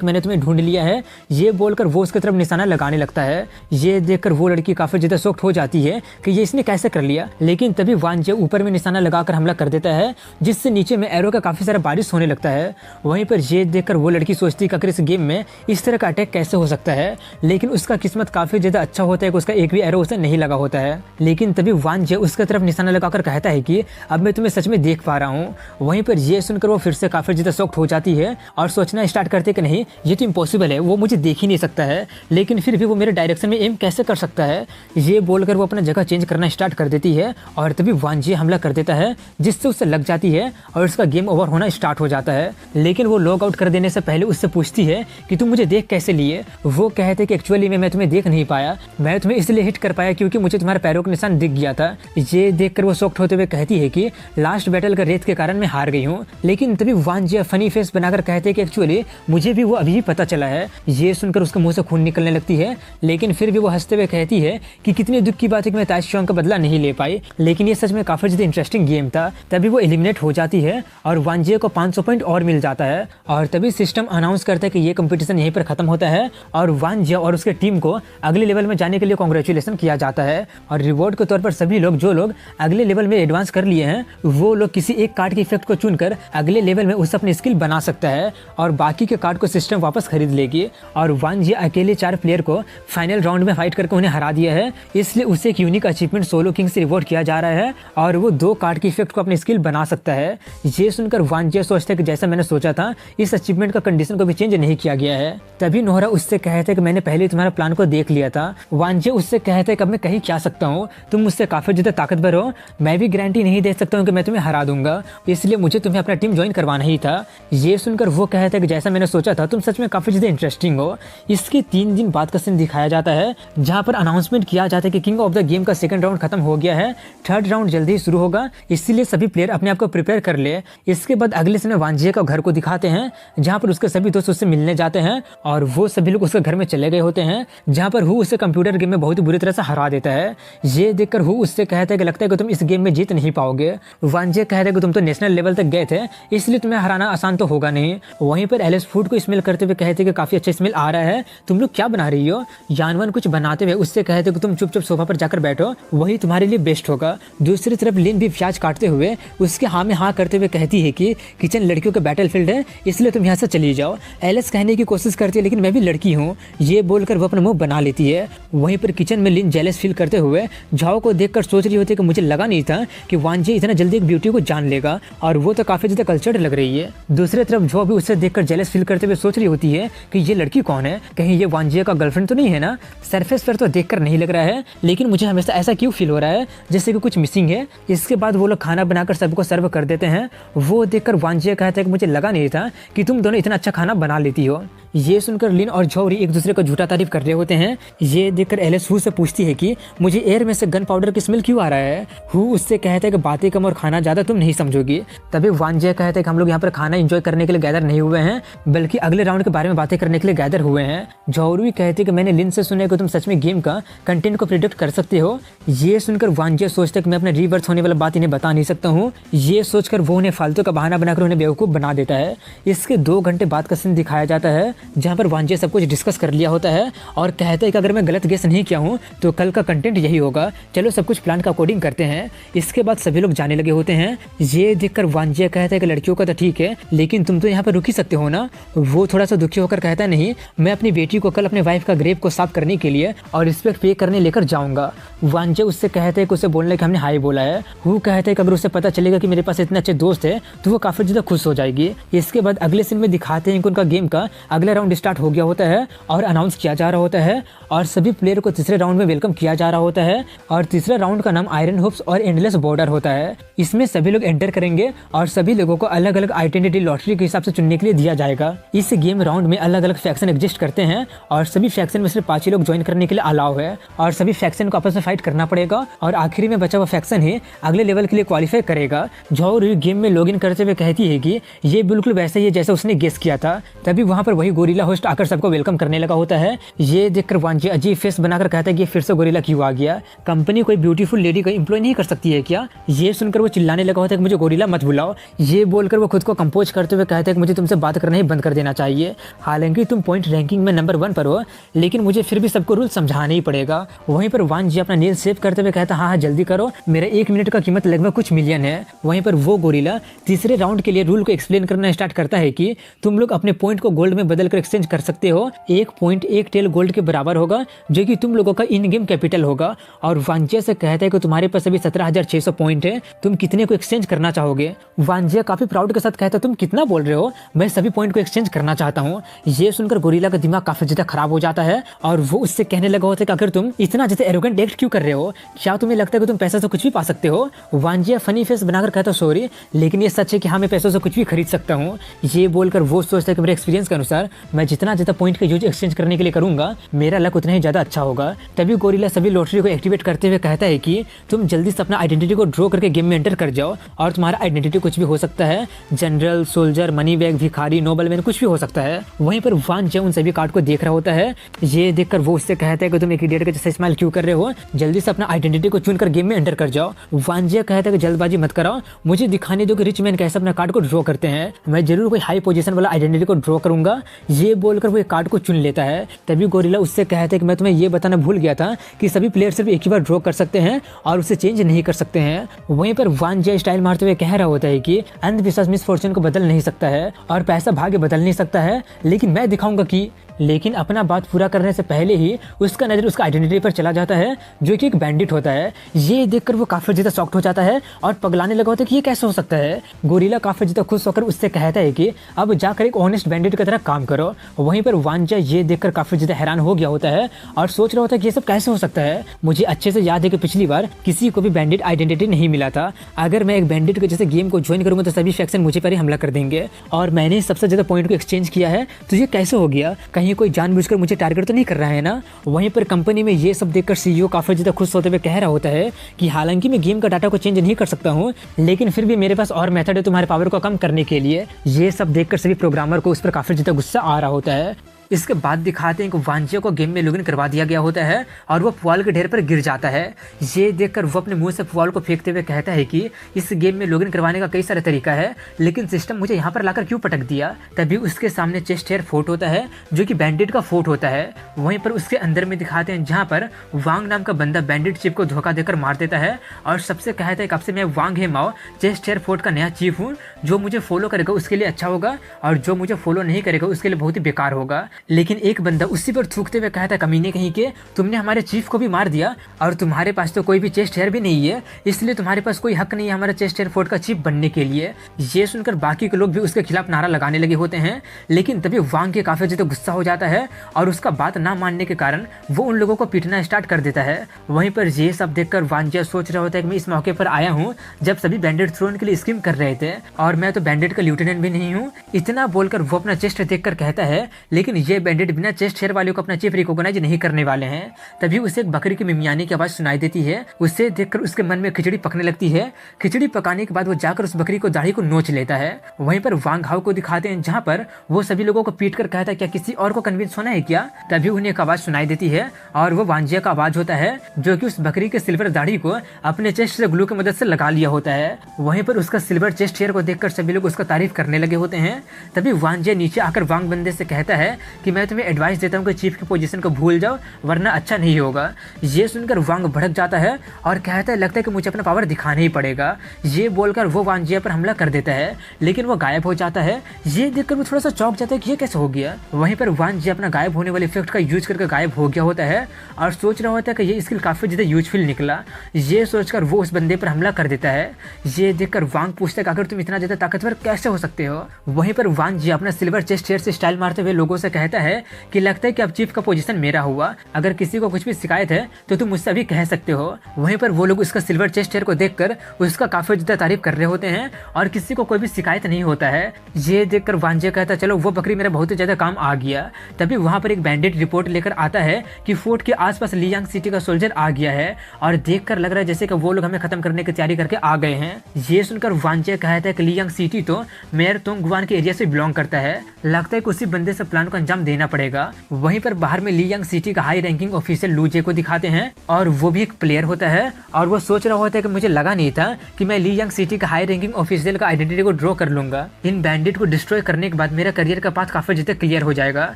कि मैंने तुम्हें ढूंढ लिया है। ये बोलकर वो उसकी तरफ निशाना लगाने लगता है। ये देखकर वो लड़की काफी ज्यादा शॉक्ड हो जाती है कि ये इसने कैसे कर लिया, लेकिन तभी वांजे ऊपर में निशाना लगाकर हमला कर देता है, जिससे नीचे में एरो का काफी सारा बारिश होने लगता है। वहीं पर ये देखकर वो लड़की सोचती है कि अगर इस गेम में इस तरह का अटैक कैसे हो सकता है, लेकिन उसका किस्मत काफी ज्यादा अच्छा होता है कि उसका एक भी एरो उसे नहीं लगा होता है। लेकिन तभी वांजे उसके तरफ निशाना लगाकर कहता है कि अब मैं तुम्हें सच में देख पा रहा हूँ। वहीं पर ये सुनकर वो फिर से काफी ज्यादा शॉक्ड हो जाती है और सोचना स्टार्ट करते कि नहीं ये तो इम्पॉसिबल है, वो मुझे देख ही नहीं सकता है, लेकिन फिर भी वो मेरे डायरेक्शन में एम कैसे कर सकता है। ये बोलकर वो अपना जगह चेंज करना स्टार्ट कर देती है और तभी वांजे हमला कर देता है, जिससे उससे लग जाती है और उसका गेम ओवर होना स्टार्ट हो जाता है। लेकिन वो लॉग आउट कर देने से पहले उससे पूछती है कि तुम मुझे देख कैसे लिए। वो कहते कि एक्चुअली मैं तुम्हें देख नहीं पाया, मैं तुम्हें इसलिए हिट कर पाया क्योंकि मुझे तुम्हारे पैरों का निशान दिख गया था। ये देखकर वो शॉक्ड होते हुए कहती है कि लास्ट बैटल का रेत के कारण मैं हार गई हूँ। लेकिन तभी वांजे फनी फेस बनाकर कहते कि एक्चुअली मुझे भी वो अभी भी पता चला है। ये सुनकर उसके मुंह से खून निकलने लगती है, लेकिन फिर भी वो हंसते हुए कहती है कि कितने दुख की बात है कि मैं ताइशोंग का बदला नहीं ले पाई, लेकिन ये सच में काफी ज्यादा इंटरेस्टिंग गेम था। तभी वो एलिमिनेट हो जाती है और वांजे को 500 पॉइंट और मिल जाता है। और तभी सिस्टम अनाउंस करता है कि ये कंपटीशन यहीं पर खत्म होता है और वांजे और उसके टीम को अगले लेवल में जाने के लिए कांग्रेचुलेशन किया जाता है। और रिवॉर्ड के तौर पर सभी लोग जो लोग अगले लेवल में एडवांस कर लिए हैं वो लोग किसी एक कार्ड के इफेक्ट को चुनकर अगले लेवल में उससे अपनी स्किल बना सकता है और बाकी के कार्ड को सिस्टम वापस खरीद लेगी। और वांजे अकेले 4 प्लेयर को फाइनल राउंड में फाइट करके उन्हें हरा दिया है, इसलिए उसे एक यूनिक अचीवमेंट सोलो किंग से रिवॉर्ड किया जा रहा है और वो 2 कार्ड के इफेक्ट को अपनी स्किल बना सकता है। ये सुनकर वांजे सोचता है कि जैसा मैंने सोचा था इस अचीवमेंट का कंडीशन को भी चेंज नहीं किया गया है। तभी नोहरा उससे कहते कि मैंने पहले तुम्हारे प्लान को देख लिया था। वांजे उससे कहते कि अब मैं कहीं क्या सकता हूँ, तुम मुझसे काफी ज्यादा ताकतवर हो, मैं भी गारंटी नहीं दे सकता हूँ कि मैं तुम्हें हरा दूंगा, इसलिए मुझे तुम्हें अपना टीम ज्वाइन करवाना ही था। ये सुनकर वो कहता है कि जैसा मैंने सोचा था तुम सच में काफी ज्यादा इंटरेस्टिंग हो। इसके 3 दिन बाद का सीन दिखाया जाता है जहाँ पर अनाउंसमेंट किया जाता है कि किंग ऑफ द गेम का सेकंड राउंड खत्म हो गया है, 3rd राउंड जल्दी ही शुरू होगा, इसलिए इसलिए सभी प्लेयर अपने आप को प्रिपेयर कर ले। इसके बाद अगले सीन में वांजिया का घर को दिखाते हैं, जहाँ पर उसके सभी दोस्त उससे मिलने जाते हैं और वो सभी लोग उसके घर में चले गए होते हैं, जहाँ पर हु उसे कंप्यूटर गेम में बहुत ही बुरी तरह से हरा देता है। ये देखकर हु उससे कहता है कि लगता है कि तुम इस गेम में जीत नहीं पाओगे। वांजिया कहता है कि तुम तो नेशनल लेवल तक गए थे, इसलिए तुम्हें हराना आसान तो होगा नहीं। वहीं पर एलिस फूड को स्मेल करते हुए कहते हैं कि काफी अच्छा स्मेल आ रहा है, तुम लोग क्या बना रही हो। यानवन कुछ बनाते हुए उससे कहते कि तुम चुपचाप सोफा पर जाकर बैठो, वही तुम्हारे लिए बेस्ट होगा। दूसरी तरफ लिन भी प्याज काटते हुए उसके हाँ में हाँ करते हुए कहती है कि किचन लड़कियों का बैटलफील्ड है, इसलिए तुम यहाँ से चली जाओ। एलिस कहने की कोशिश करती है लेकिन मैं भी लड़की हूँ, ये बोलकर वो अपना मुंह बना लेती है। वहीं पर किचन में लिन जेलस फील करते हुए झाओ को देखकर सोच रही होती है कि मुझे लगा नहीं था कि वांजिया इतना जल्दी एक ब्यूटी को जान लेगा, और वो तो काफी ज्यादा कल्चर्ड लग रही है। दूसरी तरफ जो भी उससे देखकर जेलस फील करते हुए सोच रही होती है कि ये लड़की कौन है, कहीं ये वांजिया का गर्लफ्रेंड तो नहीं है ना। सरफेस पर तो देखकर नहीं लग रहा है, लेकिन मुझे हमेशा ऐसा क्यों फील हो रहा है जैसे कि कुछ मिसिंग है। इसके बाद वो लोग खाना बनाकर सबको सर्व कर देते हैं। वो देखकर वांजिया कहता है कि मुझे लगा नहीं था कि तुम दोनों इतना अच्छा खाना बना लेती हो। ये सुनकर लिन और झोरी एक दूसरे का झूठा तारीफ कर रहे होते हैं। ये देखकर एलिस हु से पूछती है कि मुझे एयर में से गन पाउडर की स्मेल क्यों आ रहा है। हु उससे कहता है कि बातें कम और खाना ज्यादा, तुम नहीं समझोगी। तभी वांजिया कहता है कि हम लोग यहाँ पर खाना एंजॉय करने के लिए गैदर नहीं हुए हैं, बल्कि अगले राउंड के बारे में बातें करने के लिए गैदर हुए हैं। झोरी कहती है कि मैंने लिन से सुना है कि तुम सच में गेम का कंटेंट को प्रिडिक्ट कर सकते हो। ये सुनकर वांजिया सोचता है कि मैं अपने रिवर्स होने वाला बात इन्हें बता नहीं सकता हूँ। ये सोचकर वो उन्हें फालतू का बहाना बनाकर उन्हें बेवकूफ बना देता है। इसके 2 घंटे बाद का सीन दिखाया जाता है, जहाँ पर वांजिया सब कुछ डिस्कस कर लिया होता है और कहता है कि अगर मैं गलत गेस नहीं किया हूँ तो कल का कंटेंट यही होगा, चलो सब कुछ प्लान का कोडिंग करते हैं। इसके बाद सभी लोग जाने लगे होते हैं। ये देखकर वांजिया कहता है कि लड़कियों का तो ठीक है, लेकिन तुम तो यहाँ पर रुक ही सकते हो ना। वो थोड़ा सा दुखी होकर कहता है नहीं, मैं अपनी बेटी को कल अपने वाइफ का ग्रेव को साफ करने के लिए और रिस्पेक्ट पे करने लेकर जाऊंगा। वांजिया उससे कहते हैं कि उसे बोलने कि हमने हाई बोला है। वो कहते हैं कि अगर उसे पता चलेगा कि मेरे पास इतने अच्छे दोस्त है तो वो काफी ज्यादा खुश हो जाएगी। इसके बाद अगले सीन में दिखाते हैं कि उनका गेम का अगला राउंड स्टार्ट हो गया होता है और अनाउंस किया जा रहा होता है और सभी प्लेयर को तीसरे राउंड में वेलकम किया जा रहा होता है। और तीसरा राउंड का नाम आयरन होप्स और एंडलेस बॉर्डर होता है। इसमें सभी लोग एंटर करेंगे और सभी लोगों को अलग अलग आइडेंटिटी लॉटरी के हिसाब से चुनने के लिए दिया जाएगा। इस गेम राउंड में अलग अलग फैक्शन एग्जिस्ट करते हैं और सभी फैक्शन में सिर्फ 5 ही लोग ज्वाइन करने के लिए अलाउ है और सभी फैक्शन को आपस में फाइट करना पड़ेगा और आखिरी में बचा हुआ फैक्शन ही अगले लेवल के लिए क्वालिफाई करेगा। झोरी गेम में लॉगिन करते हुए कहती है कि ये बिल्कुल वैसे ही जैसा उसने गेस किया था। तभी वहां पर वही गोरिल्ला होस्ट आकर सबको वेलकम करने लगा होता है। ये देखकर वांजिया अजीब फेस बनाकर कहता है कि फिर से गोरिल्ला क्यों आ गया, कंपनी कोई ब्यूटीफुल लेडी का एम्प्लॉय नहीं कर सकती है क्या। ये सुनकर वो चिल्लाने लगा होता है कि मुझे गोरिल्ला मत बुलाओ। ये बोलकर वो खुद को कंपोज करते हुए कहता है कि मुझे तुमसे बात करना ही बंद कर देना चाहिए। हालांकि तुम पॉइंट रैंकिंग में नंबर 1 पर हो, लेकिन मुझे फिर भी सबको रूल समझाना ही पड़ेगा। वहीं पर वांजिया अपना नेल सेव करते हुए कहता है हाँ जल्दी करो, मेरा 1 मिनट का कीमत लगभग कुछ मिलियन है। वहीं पर वो गोरिल्ला तीसरे राउंड के लिए रूल को एक्सप्लेन करना स्टार्ट करता है कि तुम लोग अपने पॉइंट को गोल्ड में बदल कर एक्सचेंज कर सकते हो। 1 पॉइंट 1 टेल गोल्ड के बराबर होगा, जो कि तुम लोगों का इन गेम कैपिटल होगा। और वांजिया से कहता है कि तुम्हारे पास अभी 17,600 पॉइंट है, तुम कितने को एक्सचेंज करना चाहोगे। वांजिया काफी प्राउड के साथ कहता है तुम कितना बोल रहे हो, मैं सभी पॉइंट को एक्सचेंज करना चाहता हूँ। ये सुनकर गोरिल्ला का दिमाग काफी ज्यादा खराब हो जाता है और वो उससे कहने लगा होता है कि अगर तुम इतना जैसे एरोगेंट एक्ट क्यों कर रहे हो, क्या तुम्हें लगता है कि तुम पैसे से कुछ भी पा सकते हो। वांजिया फनी फेस बनाकर कहता सॉरी, लेकिन ये सच है कि हाँ मैं पैसों से कुछ भी खरीद सकता हूँ। ये बोलकर वो सोचता है कि मेरे एक्सपीरियंस के अनुसार मैं जितना ज्यादा पॉइंट का यूज एक्सचेंज करने के लिए करूंगा, मेरा लक उतना ही ज्यादा अच्छा होगा। तभी गोरिल्ला सभी लॉटरी को एक्टिवेट करते हुए कहता है कि तुम जल्दी से अपना आइडेंटिटी को ड्रॉ करके गेम में एंटर कर जाओ और तुम्हारा आइडेंटिटी कुछ भी हो सकता है, जनरल, सोल्जर, मनी बैग, भिखारी, नोबलमैन, कुछ भी हो सकता है। वहीं पर वांजिया उन सभी कार्ड को देख रहा होता है। ये देखकर वो उससे कहता है कि तुम एक इडियट के जैसे स्माइल क्यों कर रहे हो, जल्दी से अपना आइडेंटिटी को चुनकर गेम में एंटर कर जाओ। वांजिया कहता है कि जल्दबाजी मत कराओ, मुझे दिखाने दो कि रिच मैन कैसे अपना कार्ड को ड्रॉ करते हैं, मैं जरूर कोई हाई पोजीशन वाला आइडेंटिटी को ड्रॉ करूंगा। ये बोलकर वो एक कार्ड को चुन लेता है। तभी गोरिल्ला उससे कहता है कि मैं तुम्हें ये बताना भूल गया था कि सभी प्लेयर सिर्फ एक ही बार ड्रॉ कर सकते हैं और उसे चेंज नहीं कर सकते हैं। वहीं पर वांजिया स्टाइल मारते हुए कह रहा होता है कि अंधविश्वास मिस फॉर्चून को बदल नहीं सकता है और पैसा भाग्य बदल नहीं सकता है, लेकिन मैं दिखाऊंगा कि। लेकिन अपना बात पूरा करने से पहले ही उसका नजर उसका आइडेंटिटी पर चला जाता है, जो कि एक बैंडिट होता है। ये देखकर वो काफी ज्यादा शॉक्ड हो जाता है और पगलाने लगा होता है कि ये कैसे हो सकता है। गोरिल्ला काफी ज्यादा खुश होकर उससे कहता है कि अब जाकर एक ऑनेस्ट बैंडिट की तरह काम करो। वहीं पर वांजिया ये देखकर काफी ज्यादा हैरान हो गया होता है और सोच रहा होता है कि ये सब कैसे हो सकता है। मुझे अच्छे से याद है कि पिछली बार किसी को भी बैंडिट आइडेंटिटी नहीं मिला था। अगर मैं एक बैंडिट के जैसे गेम को ज्वाइन करूंगा तो सभी फैक्शन मुझे पर ही हमला कर देंगे और मैंने सबसे ज्यादा पॉइंट को एक्सचेंज किया है, तो ये कैसे हो गया। कहीं कहीं कोई जानबूझकर मुझे टारगेट तो नहीं कर रहा है ना। वहीं पर कंपनी में ये सब देखकर सीईओ काफ़ी ज़्यादा खुश होते हुए कह रहा होता है कि हालांकि मैं गेम का डाटा को चेंज नहीं कर सकता हूँ, लेकिन फिर भी मेरे पास और मेथड है तुम्हारे पावर को कम करने के लिए। ये सब देखकर सभी प्रोग्रामर को उस पर काफ़ी ज़्यादा गुस्सा आ रहा होता है। इसके बाद दिखाते हैं कि वांजिया को गेम में लॉगिन करवा दिया गया होता है और वो पुआल के ढेर पर गिर जाता है। ये देखकर वो अपने मुंह से पुआल को फेंकते हुए कहता है कि इस गेम में लॉगिन करवाने का कई सारे तरीका है, लेकिन सिस्टम मुझे यहाँ पर लाकर क्यों पटक दिया। तभी उसके सामने चेस्ट हेयर फोर्ट होता है जो कि बैंडिट का फोर्ट होता है। वहीं पर उसके अंदर में दिखाते हैं जहाँ पर वांग नाम का बंदा बैंडिट चिप को धोखा देकर मार देता है और सबसे कहता है कि आपसे मैं वांग हे माओ चेस्ट हेयर फोर्ट का नया चीफ हूँ, जो मुझे फॉलो करेगा उसके लिए अच्छा होगा और जो मुझे फॉलो नहीं करेगा उसके लिए बहुत ही बेकार होगा। लेकिन एक बंदा उसी पर थूकते हुए कहता है कमीने कहीं के, तुमने हमारे चीफ को भी मार दिया और तुम्हारे पास तो कोई भी चेस्ट हेयर भी नहीं है, इसलिए तुम्हारे पास कोई हक नहीं है हमारे चेस्ट हेयर फोर्ट का चीफ बनने के लिए। ये सुनकर बाकी के लोग भी उसके खिलाफ नारा लगाने लगे होते हैं, लेकिन तभी वांग के काफी ज्यादा गुस्सा हो जाता है और उसका बात ना मानने के कारण वो उन लोगों को पीटना स्टार्ट कर देता है। वहीं पर ये सब देखकर वांजिया सोच रहा होता है कि मैं इस मौके पर आया हूँ जब सभी बैंडिट थ्रोन के लिए स्कीम कर रहे थे और मैं तो बैंडिट का लेफ्टिनेंट भी नहीं हूँ। इतना बोलकर वो अपना चेस्ट देखकर कहता है, लेकिन ये बैंडिट बिना चेस्ट हेयर वाले को अपना चीफ रिकॉग्नाइज नहीं करने वाले हैं। तभी उसे एक बकरी की मिमियाने की आवाज सुनाई देती है। उसे देखकर उसके मन में खिचड़ी पकने लगती है। खिचड़ी पकाने के बाद वो जाकर उस बकरी को दाढ़ी को नोच लेता है। वहीं पर वांग हाउ को दिखाते हैं जहाँ पर वो सभी लोगों को पीट कर कहता है क्या किसी और को कन्विंस होना है क्या। तभी उन्हें एक आवाज सुनाई देती है और वो वांजिया का आवाज होता है जो कि उस बकरी के सिल्वर दाढ़ी को अपने चेस्ट से ग्लू की मदद से लगा लिया होता है। वहीं पर उसका सिल्वर चेस्ट हेयर को देखकर सभी लोग उसका तारीफ करने लगे होते हैं। तभी वांजिया नीचे आकर वांग बंदे से कहता है कि मैं तुम्हें एडवाइस देता हूँ कि चीफ की पोजीशन को भूल जाओ वरना अच्छा नहीं होगा। ये सुनकर वांग भड़क जाता है और कहता है लगता है कि मुझे अपना पावर दिखाना ही पड़ेगा। ये बोलकर वो वांजिया पर हमला कर देता है, लेकिन वो गायब हो जाता है। ये देखकर वो थोड़ा सा चौंक जाता है कि ये कैसे हो गया। वहीं पर वांजिया अपना गायब होने वाले इफेक्ट का यूज करके गायब हो गया होता है और सोच रहा होता है कि ये स्किल काफी ज्यादा यूजफुल निकला। ये सोचकर वो उस बंदे पर हमला कर देता है। ये देखकर वांग पूछता है कि अगर तुम इतना ज्यादा ताकतवर कैसे हो सकते हो। वहीं पर वांजिया अपना सिल्वर चेस्ट हेयर से स्टाइल मारते हुए लोगों से कहता है कि लगता है कि अब चीफ का पोजीशन मेरा हुआ, अगर किसी को कुछ भी शिकायत है तो तुम मुझसे अभी कह सकते हो। वहीं पर वो लोग उसका सिल्वर चेस्ट हेयर को देखकर उसका काफी ज्यादा तारीफ कर रहे होते हैं और किसी को कोई भी शिकायत नहीं होता है। ये देखकर वांजिया कहता है चलो वो बकरी मेरा बहुत ही ज्यादा काम आ गया। तभी वहां पर एक बैंडिट रिपोर्ट लेकर आता है कि फोर्ट के आसपास लियांग सिटी का सोल्जर आ गया है और देखकर लग रहा है जैसे कि वो लोग हमें खत्म करने की तैयारी करके आ गए हैं। ये सुनकर वांजिया कहता है कि लियांग सिटी तो मेयर तोंगगुआन के एरिया से बिलोंग करता है, लगता है कि उसी बंदे से प्लान को अंजाम देना पड़ेगा। वहीं पर बाहर में लियांग सिटी का हाई रैंकिंग ऑफिसर लूजे को दिखाते हैं और वो भी एक प्लेयर होता है और वो सोच रहा होता है कि मुझे लगा नहीं था कि मैं लियांग सिटी का हाई रैंकिंग ऑफिसर का आइडेंटिटी को ड्रॉ कर लूंगा। इन बैंडिट को डिस्ट्रॉय करने के बाद मेरा करियर का पाथ काफी ज्यादा क्लियर हो जाएगा।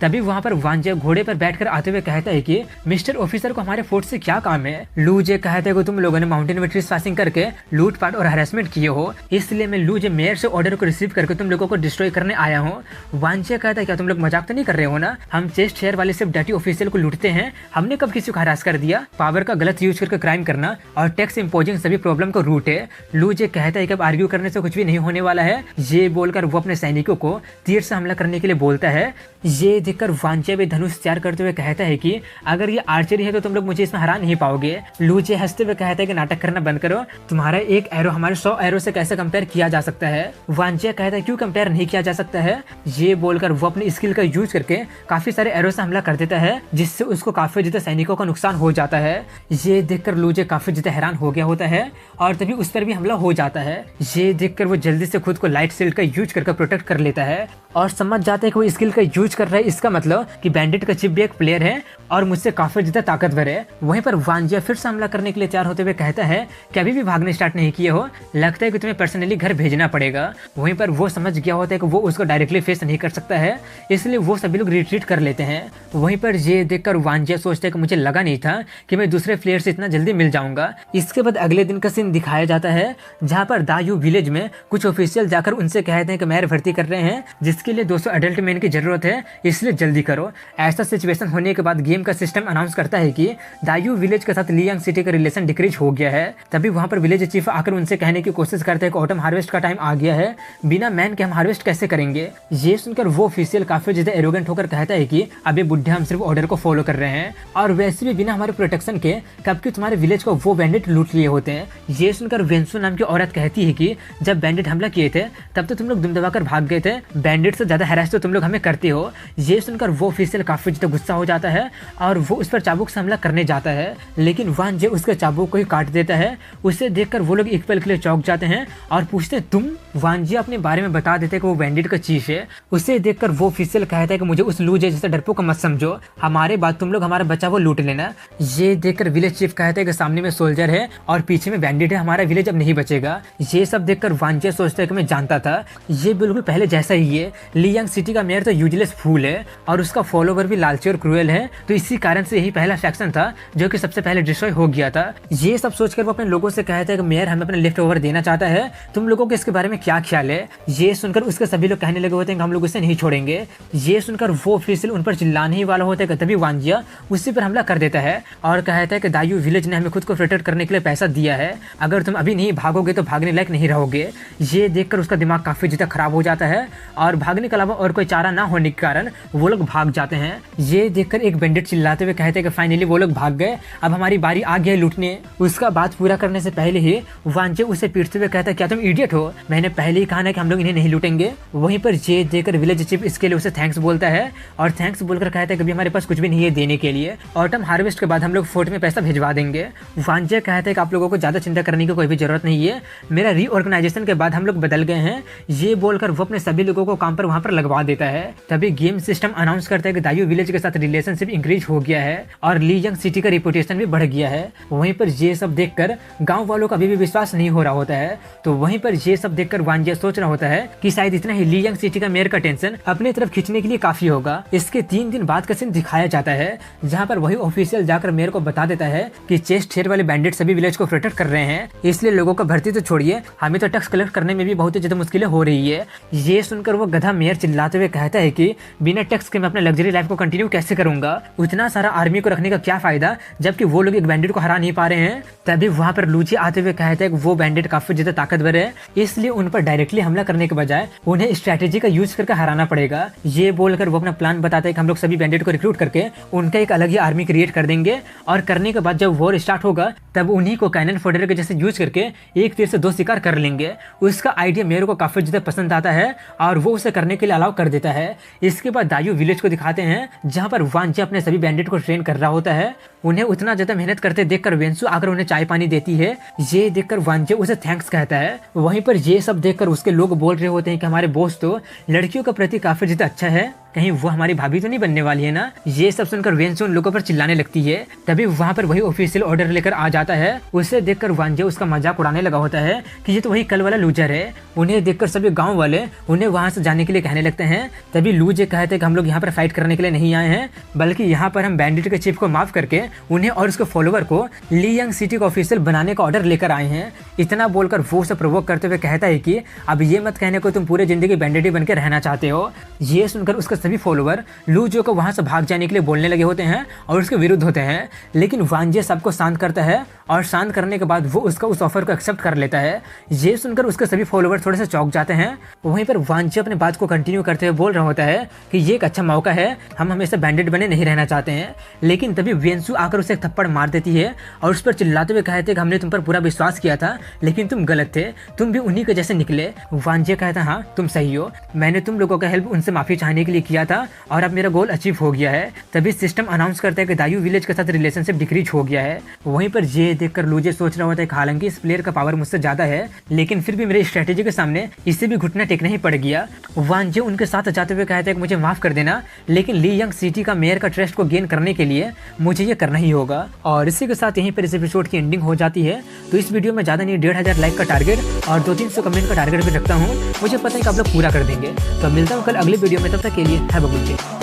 तभी वहाँ पर वांजिया घोड़े पर बैठकर आते हुए कहता है कि मिस्टर ऑफिसर को हमारे फोर्ट से क्या काम है। लूजे कहता है कि तुम लोगों ने माउंटेन में ट्रेसपासिंग करके लूटपाट और हरासमेंट किए हो, इसलिए मैं लूजे मेयर से ऑर्डर को रिसीव करके तुम लोगों को डिस्ट्रॉय करने आया हूँ। वांजिया कहता है क्या तुम लोग मजाक तो नहीं कर रहे हो ना, हम चेस्ट हेयर वाले सिर्फ डर्टी ऑफिसर को लूटते हैं, हमने कब किसी को हरास कर दिया। पावर का गलत यूज करके क्राइम करना और टैक्स इंपोजिंग सभी प्रॉब्लम को रूट है। लूजे कहता है कि अब आर्ग्यू करने से कुछ भी नहीं होने वाला है। ये बोलकर वो अपने सैनिकों को तीर से हमला करने के लिए बोलता है। ये देखकर वांजिया भी धनुष तैयार करते हुए कहता है कि अगर ये आर्चरी है तो तुम लोग मुझे इसमें हरा नहीं पाओगे। लूजे हंसते हुए कहता है कि नाटक करना बंद करो, तुम्हारा एक एरो हमारे 100 एरो से कैसे कंपेयर किया जा सकता है। वांजिया कहता है क्यों कंपेयर नहीं किया जा सकता है। ये बोलकर वो अपनी स्किल का यूज करके काफी सारे एरो से हमला कर देता है, जिससे उसको काफी ज्यादा सैनिकों का नुकसान हो जाता है। ये देखकर लूजे काफी ज्यादा हैरान हो गया होता है और तभी उस पर भी हमला हो जाता है। ये देखकर वो जल्दी से खुद को लाइट शील्ड का यूज करके प्रोटेक्ट कर लेता है और समझ जाता है कि वो स्किल का यूज कर रहा है, इसका मतलब कि बैंडिट का चिप भी एक प्लेयर है और मुझसे काफी ज्यादा ताकतवर है। वहीं पर वांजिया फिर से हमला करने के लिए तैयार होते हुए कहता है कि अभी भी भागने स्टार्ट नहीं किए हो, लगता है कि तुम्हें पर्सनली घर भेजना पड़ेगा। वहीं पर वो समझ गया होता है कि वो उसको डायरेक्टली फेस नहीं कर सकता है, इसलिए वो सभी लोग रिट्रीट कर लेते हैं। वहीं पर ये देखकर वांजिया सोचता है कि मुझे लगा नहीं था कि मैं दूसरे प्लेयर से इतना जल्दी मिल जाऊंगा। इसके बाद अगले दिन का सीन दिखाया जाता है जहाँ पर दायू विलेज में कुछ ऑफिशियल जाकर उनसे कहते हैं कि मेयर भर्ती कर रहे हैं जिसके लिए 200 एडल्ट मैन की जरूरत है, इसलिए जल्दी करो। ऐसा सिचुएशन होने के बाद गेम का सिस्टम अनाउंस करता है कि दायू विलेज के साथ लियांग सिटी का रिलेशन डिक्रीज हो गया है। तभी वहां पर विलेज चीफ आकर उनसे कहने की कोशिश करते हैं कि ऑटम हार्वेस्ट का टाइम आ गया है, बिना मैन के हम हार्वेस्ट कैसे करेंगे। ये सुनकर वो ऑफिशियल काफी ज्यादा एरोगेंट होकर कहता है कि अबे बुड्ढे हम सिर्फ ऑर्डर को फॉलो कर रहे हैं और वैसे भी बिना हमारे प्रोटेक्शन के कब के तुम्हारे विलेज को वो बैंडिट लूट लिए होते हैं। ये सुनकर वेंसू नाम की औरत कहती है कि जब बैंडिट हमला किए थे तब तो तुम लोग दुम दबाकर भाग गए थे, बैंडिट से ज्यादा हैरेस तो तुम लोग हमें करते हो। ये सुनकर वो ऑफिशियल काफी ज्यादा गुस्सा हो जाता है और वो उस पर चाबुक से हमला करने जाता है, लेकिन वान जे उसके चाबुक को ही काट देता है। उसे देखकर वो लोग एक पल के लिए चौंक जाते हैं और पूछते हैं तुम। वान जे अपने बारे में बता देते हैं कि वो बैंडिट का चीफ है। उसे देखकर वो ऑफिशियल कहता है कि मुझे उस लूजे जैसे डरपोक को मत समझो, हमारे बाद तुम लोग हमारा बच्चा वो लूट लेना। ये देखकर विलेज चीफ कहता है कि सामने में सोल्जर है और पीछे में बैंडिट है, हमारा विलेज अब नहीं बचेगा। ये सब देखकर वान जे सोचता है कि मैं जानता था ये बिल्कुल पहले जैसा ही है। लियांग सिटी का मेयर तो यूजलेस फूल है और उसका फॉलोवर भी लालची और क्रूएल है, तो इसी कारण से यही पहला फैक्शन था जो कि सबसे पहले डिस्ट्रॉय हो गया था। ये सब सोचकर वो अपने लोगों से कहता है कि मेयर हमें अपने लिफ्ट ओवर देना चाहता है, तुम लोगों को इसके बारे में क्या ख्याल है। ये सुनकर उसके सभी लोग कहने लगे होते हैं कि हम लोग इसे नहीं छोड़ेंगे। ये सुनकर वो ऑफिशियल उन पर चिल्लाने ही वाला होता है कि तभी वांजिया उसी पर हमला कर देता है और कहता है कि दायू विलेज ने हमें खुद को प्रोटेक्ट करने के लिए पैसा दिया है, अगर तुम अभी नहीं भागोगे तो भागने लायक नहीं रहोगे। ये देखकर उसका दिमाग काफी ज्यादा खराब हो जाता है और भागने के अलावा और कोई चारा ना होने के कारण वो लोग भाग जाते हैं। ये देखकर एक बैंडिट चिल्लाते हुए कहते हैं कि फाइनली वो लोग भाग गए, अब हमारी बारी आ गई लूटने। उसका बात पूरा करने से पहले ही वांजे उसे पीटते हुए कहता है क्या तुम इडियट हो, मैंने पहले ही कहा ना कि हम लोग इन्हें नहीं लूटेंगे। वहीं पर ये देखकर विलेज चीफ इसके लिए उसे थैंक्स बोलता है और थैंक्स बोलकर कहता है कि अभी हमारे पास कुछ भी नहीं है देने के लिए, ऑटम हार्वेस्ट के बाद हम लोग फोर्ट में पैसा भिजवा देंगे। वांजे कहते हैं कि आप लोगों को ज्यादा चिंता करने की कोई भी जरूरत नहीं है, मेरा रीऑर्गेनाइजेशन के बाद हम लोग बदल गए हैं। ये बोलकर वो अपने सभी लोगों को काम पर वहां पर लगवा देता है। तभी गेम सिस्टम अनाउंस करता है कि दायू विलेज के साथ रिलेशनशिप इंक्रीज हो गया है और लियांग सिटी का रिपुटेशन भी बढ़ गया है। वहीं पर ये सब देखकर गांव वालों का अभी भी विश्वास नहीं हो रहा होता है, तो वहीं पर ये सब देखकर वांजे सोच रहा होता है कि शायद इतना ही लियांग सिटी का मेयर का टेंशन अपनी तरफ खींचने के लिए काफी होगा। इसके 3 दिन बाद का सीन दिखाया जाता है जहाँ पर वही ऑफिशियल जाकर मेयर को बता देता है कि चेस्ट हेयर वाले बैंडिट सभी विलेज को प्रोटेक्ट कर रहे हैं, इसलिए लोगों को भर्ती तो छोड़िए, हमें तो टैक्स कलेक्ट करने में भी बहुत ज्यादा मुश्किलें हो रही है। ये सुनकर वो गधा मेयर चिल्लाते हुए कहता है कि बिना टैक्स के मैं अपने लग्जरी लाइफ को कंटिन्यू कैसे करूंगा, उतना सारा आर्मी को रखने का क्या फायदा जबकि वो लोग एक बैंडिट को हरा नहीं पा रहे हैं। तभी वहां पर लूची आते हुए कहता है कि वो बैंडिट काफी ज्यादा ताकतवर है, इसलिए उन पर डायरेक्टली हमला करने के बजाय उन्हें स्ट्रेटेजी का यूज करके हराना पड़ेगा। ये बोलकर वो अपना प्लान बताता है कि हम लोग सभी बैंडिट को रिक्रूट करके उनका एक अलग ही आर्मी क्रिएट कर देंगे और करने के बाद जब वॉर स्टार्ट होगा तब उन्हीं को कैनन फोडर के जैसे यूज करके एक तीर से 2 शिकार कर लेंगे। उसका आइडिया मेरे को काफी ज्यादा पसंद आता है और वो उसे करने के लिए अलाउ कर देता है। इसके बाद दायू विलेज को दिखाते हैं जहाँ पर वांजे अपने सभी बैंडिट को ट्रेन कर रहा होता है। उन्हें उतना ज्यादा मेहनत करते देखकर वेंसू आकर उन्हें चाय पानी देती है। ये देखकर वांजे उसे थैंक्स कहता है। वहीं पर ये सब देखकर उसके लोग बोल रहे होते हैं कि हमारे बॉस तो लड़कियों के प्रति काफी ज्यादा अच्छा है, कहीं वो हमारी भाभी तो नहीं बनने वाली है ना। ये सब सुनकर वेंसू उन लोगों पर चिल्लाने लगती है। तभी वहाँ पर वही ऑफिशियल ऑर्डर लेकर आ जाता है। उसे देखकर वांजे उसका मजाक उड़ाने लगा होता है कि ये तो वही कल वाला लूजर है। उन्हें देखकर सभी गांव वाले उन्हें वहां से जाने के लिए कहने लगते हैं। तभी लूजे कहते हैं कि हम लोग यहाँ पर फाइट करने के लिए नहीं आए हैं, बल्कि यहाँ पर हम बैंडिट के चीफ को माफ करके उन्हें और उसके फॉलोवर को लियांग सिटी का ऑफिशियल बनाने का ऑर्डर लेकर आए हैं। इतना बोलकर वो उसे प्रोवोक करते हुए कहता है कि अब ये मत कहने को तुम पूरे जिंदगी बैंडिट ही बनकर रहना चाहते हो। ये सुनकर उसके सभी फॉलोवर लूजो को वहां से भाग जाने के लिए बोलने लगे होते हैं और उसके विरुद्ध होते हैं, लेकिन वांजे सबको शांत करता है और शांत करने के बाद वो उसका उस ऑफर को एक्सेप्ट कर लेता है। ये सुनकर उसके सभी फॉलोवर थोड़े से चौंक जाते हैं। वहीं पर वांजे अपनी बात को कंटिन्यू करते हुए बोल रहा होता है कि ये एक अच्छा मौका है, हम हमेशा बैंडिट बने नहीं रहना चाहते हैं। लेकिन तभी वेंसू आकर उसे एक थप्पड़ मार देती है और उस पर चिल्लाते हुए कहते हैं कि हमने तुम पर पूरा विश्वास किया था, लेकिन तुम गलत थे, तुम भी उन्हीं के जैसे निकले। वांजे कहता है हाँ तुम सही हो, मैंने तुम लोगों का हेल्प उनसे माफी चाहने के लिए किया था और अब मेरा गोल अचीव हो गया है। तभी सिस्टम अनाउंस करता है कि दायू विलेज के साथ रिलेशनशिप डिक्रीज हो गया है। वहीं पर ये देखकर लूजे सोच रहा होता है कि हालांकि इस प्लेयर का पावर मुझसे ज्यादा है, लेकिन फिर भी मेरी स्ट्रेटेजी के सामने इसे भी घुटना टेकना ही पड़ गया। वांजे उनके साथ जाते हुए कहते हैं कि मुझे माफ कर देना, लेकिन लियांग सिटी का मेयर का ट्रस्ट को गेन करने के लिए मुझे ये करना ही होगा। और इसी के साथ यहीं पर इस एपिसोड की एंडिंग हो जाती है। तो इस वीडियो में ज्यादा नहीं 1500 लाइक का टारगेट और 200-300 कमेंट का टारगेट भी रखता हूँ, मुझे पता है कि आप लोग पूरा कर देंगे। तो मिलता हूँ कल अगले वीडियो में, तब तक के लिए हैव अ गुड डे।